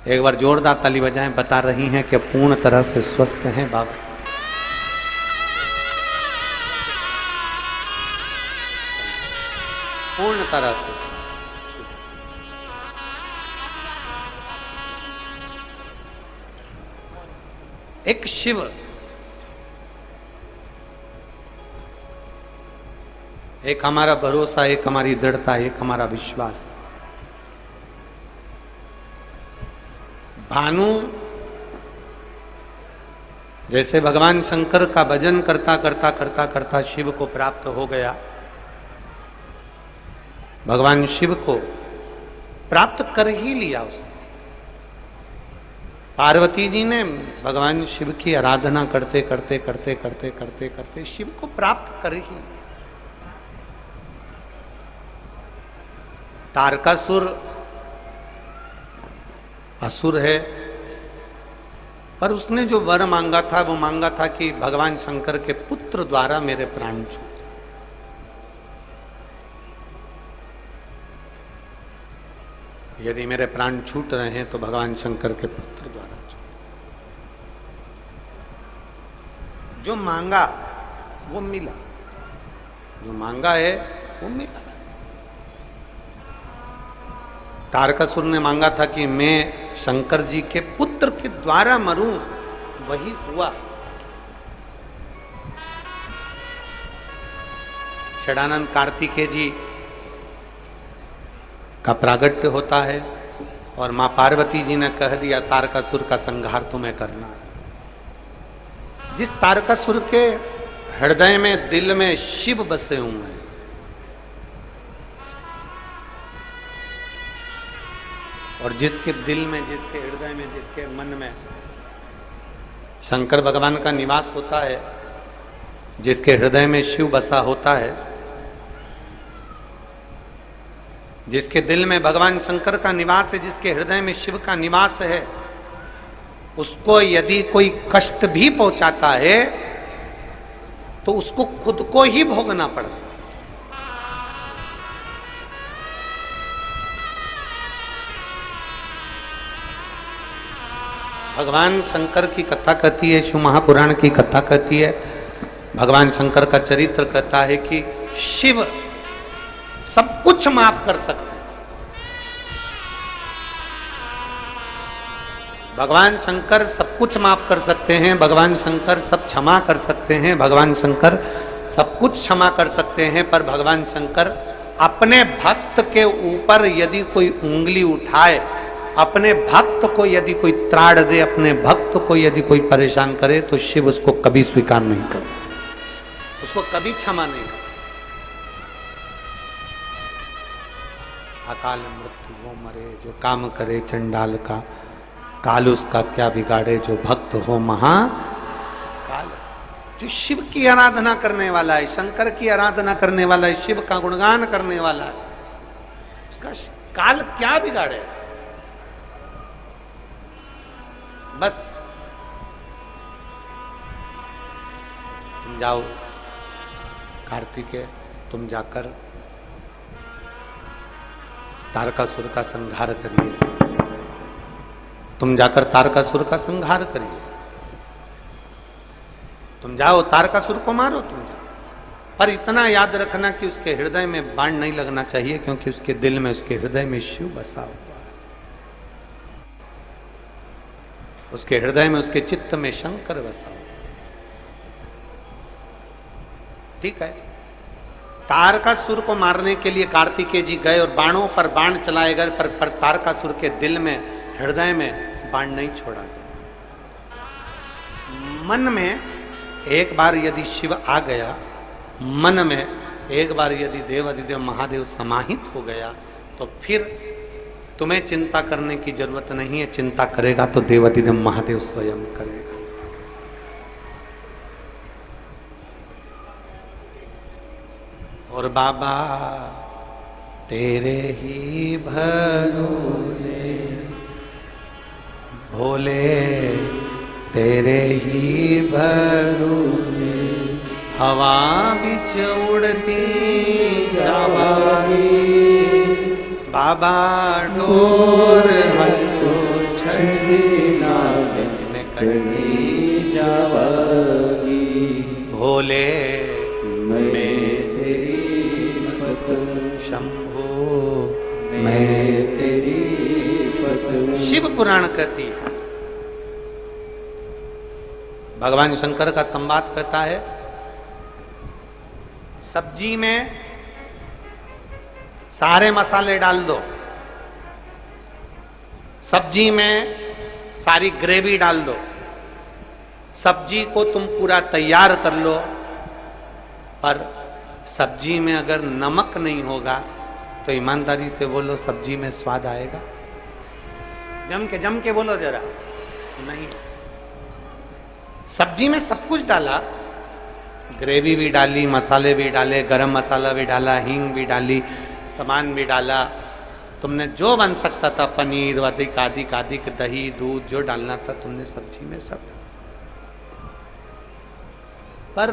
एक बार जोरदार ताली बजाएं। बता रही हैं कि पूर्ण तरह से स्वस्थ हैं बाबा। पूर्ण तरह से स्वस्थ। एक शिव, एक हमारा भरोसा, एक हमारी दृढ़ता, एक हमारा विश्वास। भानु जैसे भगवान शंकर का भजन करता करता करता करता शिव को प्राप्त हो गया, भगवान शिव को प्राप्त कर ही लिया उसने। पार्वती जी ने भगवान शिव की आराधना करते करते करते करते करते करते शिव को प्राप्त कर ही लिया। तारकासुर असुर है, पर उसने जो वर मांगा था वो मांगा था कि भगवान शंकर के पुत्र द्वारा मेरे प्राण छूटे। यदि मेरे प्राण छूट रहे हैं तो भगवान शंकर के पुत्र द्वारा छूटे। जो मांगा वो मिला, जो मांगा है वो मिला। तारकासुर ने मांगा था कि मैं शंकर जी के पुत्र के द्वारा मरूं, वही हुआ। षडानंद कार्तिकेय जी का प्रागट्य होता है और मां पार्वती जी ने कह दिया तारकासुर का संहार तुम्हें करना है। जिस तारकासुर के हृदय में दिल में शिव बसे हुए हैं, और जिसके दिल में, जिसके हृदय में, जिसके मन में शंकर भगवान का निवास होता है, जिसके हृदय में शिव बसा होता है, जिसके दिल में भगवान शंकर का निवास है, जिसके हृदय में शिव का निवास है, उसको यदि कोई कष्ट भी पहुंचाता है तो उसको खुद को ही भोगना पड़ता है। भगवान शंकर की कथा कहती है, शिव महापुराण की कथा कहती है, भगवान शंकर का चरित्र कहता है कि शिव सब कुछ माफ कर सकते हैं। भगवान शंकर सब कुछ माफ कर सकते हैं, भगवान शंकर सब क्षमा कर सकते हैं, भगवान शंकर सब कुछ क्षमा कर सकते हैं, पर भगवान शंकर अपने भक्त के ऊपर यदि कोई उंगली उठाए, अपने भक्त को यदि कोई त्राड़ दे, अपने भक्त को यदि कोई परेशान करे, तो शिव उसको कभी स्वीकार नहीं करते, उसको कभी क्षमा नहीं करते। अकाल मृत्यु वो मरे जो काम करे चंडाल का, काल उसका क्या बिगाड़े जो भक्त हो महाकाल। जो शिव की आराधना करने वाला है, शंकर की आराधना करने वाला है, शिव का गुणगान करने वाला है, उसका काल क्या बिगाड़े। बस तुम जाओ कार्तिकेय, तुम जाकर तारकासुर का संहार करिए, तुम जाकर तारकासुर का संहार करिए, तुम जाओ तारकासुर को मारो, तुम जाओ। पर इतना याद रखना कि उसके हृदय में बाण नहीं लगना चाहिए, क्योंकि उसके दिल में, उसके हृदय में शिव बसा हुआ है, उसके हृदय में, उसके चित्त में शंकर बसा हुआ। ठीक है, तारकासुर को मारने के लिए कार्तिकेय जी गए और बाणों पर बाण चलाए गए, पर तारकासुर के दिल में, हृदय में बाण नहीं छोड़ा। मन में एक बार यदि शिव आ गया, मन में एक बार यदि देवाधिदेव महादेव समाहित हो गया, तो फिर तुम्हें चिंता करने की जरूरत नहीं है। चिंता करेगा तो देवाधिदेव महादेव स्वयं करेगा। और बाबा तेरे ही भरोसे, भोले तेरे ही भरोसे, हवा बिच उड़ती जावागी, बाबा डोर हल्लो छड़ी में कटी जावागी, भोले मैं तेरी पत्नी, शंभो मैं तेरी पत्नी। शिव पुराण कहती है, भगवान शंकर का संवाद कहता है, सब्जी में सारे मसाले डाल दो, सब्जी में सारी ग्रेवी डाल दो, सब्जी को तुम पूरा तैयार कर लो, पर सब्जी में अगर नमक नहीं होगा तो ईमानदारी से बोलो सब्जी में स्वाद आएगा? जम के बोलो जरा, नहीं। सब्जी में सब कुछ डाला, ग्रेवी भी डाली, मसाले भी डाले, गरम मसाला भी डाला, हींग भी डाली, सामान भी डाला, तुमने जो बन सकता था, पनीर अधिक अधिक अधिक, दही दूध जो डालना था तुमने सब्जी में सब डाला। पर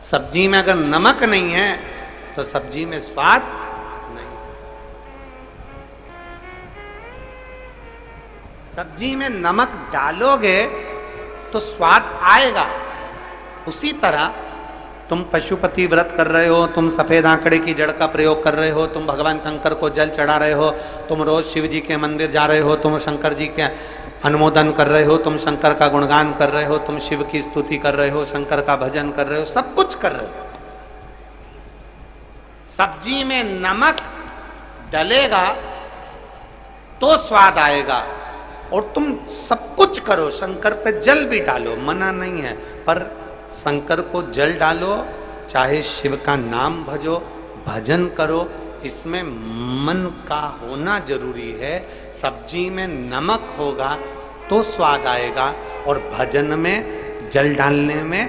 सब्जी में अगर नमक नहीं है तो सब्जी में स्वाद नहीं। सब्जी में नमक डालोगे तो स्वाद आएगा। उसी तरह तुम पशुपति व्रत कर रहे हो, तुम सफेद आंकड़े की जड़ का प्रयोग कर रहे हो, तुम भगवान शंकर को जल चढ़ा रहे हो, तुम रोज शिव जी के मंदिर जा रहे हो, तुम शंकर जी के अनुमोदन कर रहे हो, तुम शंकर का गुणगान कर रहे हो, तुम शिव की स्तुति कर रहे हो, शंकर का भजन कर रहे हो, सब कुछ कर रहे हो। सब्जी में नमक डलेगा तो स्वाद आएगा। और तुम सब कुछ करो, शंकर पे जल भी डालो, मना नहीं है, पर शंकर को जल डालो, चाहे शिव का नाम भजो, भजन करो, इसमें मन का होना जरूरी है। सब्जी में नमक होगा तो स्वाद आएगा, और भजन में जल डालने में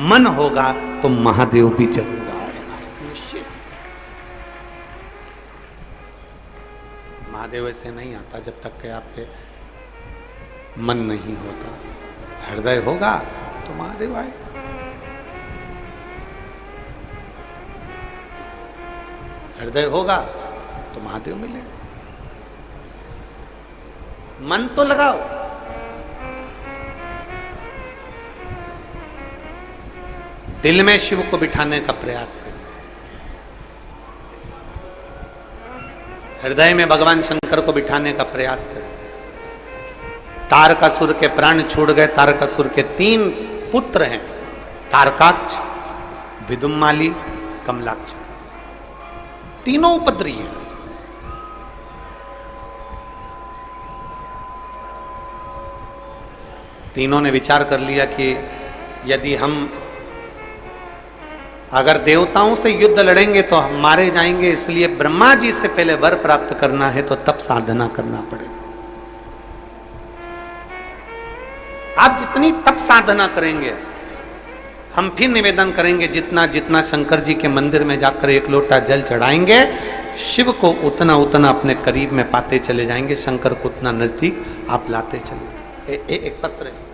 मन होगा तो महादेव भी जरूर आएगा। निश्चित महादेव ऐसे नहीं आता जब तक कि आपके मन नहीं होता। हृदय होगा तो महादेव आएगा। हृदय होगा तो महादेव मिलेगा। मन तो लगाओ, दिल में शिव को बिठाने का प्रयास करिए। हृदय में भगवान शंकर को बिठाने का प्रयास करिए। तारकासुर के प्राण छूट गए। तारकासुर के 3 पुत्र हैं, तारकाक्ष, विदुम्माली, कमलाक्ष। तीनों उपद्री हैं। तीनों ने विचार कर लिया कि यदि हम अगर देवताओं से युद्ध लड़ेंगे तो हम मारे जाएंगे, इसलिए ब्रह्मा जी से पहले वर प्राप्त करना है तो तप साधना करना पड़ेगा। आप जितनी तप साधना करेंगे, हम फिर निवेदन करेंगे, जितना जितना शंकर जी के मंदिर में जाकर 1 लोटा जल चढ़ाएंगे, शिव को उतना उतना अपने करीब में पाते चले जाएंगे, शंकर को उतना नजदीक आप लाते चले जाएंगे। एक पत्र है,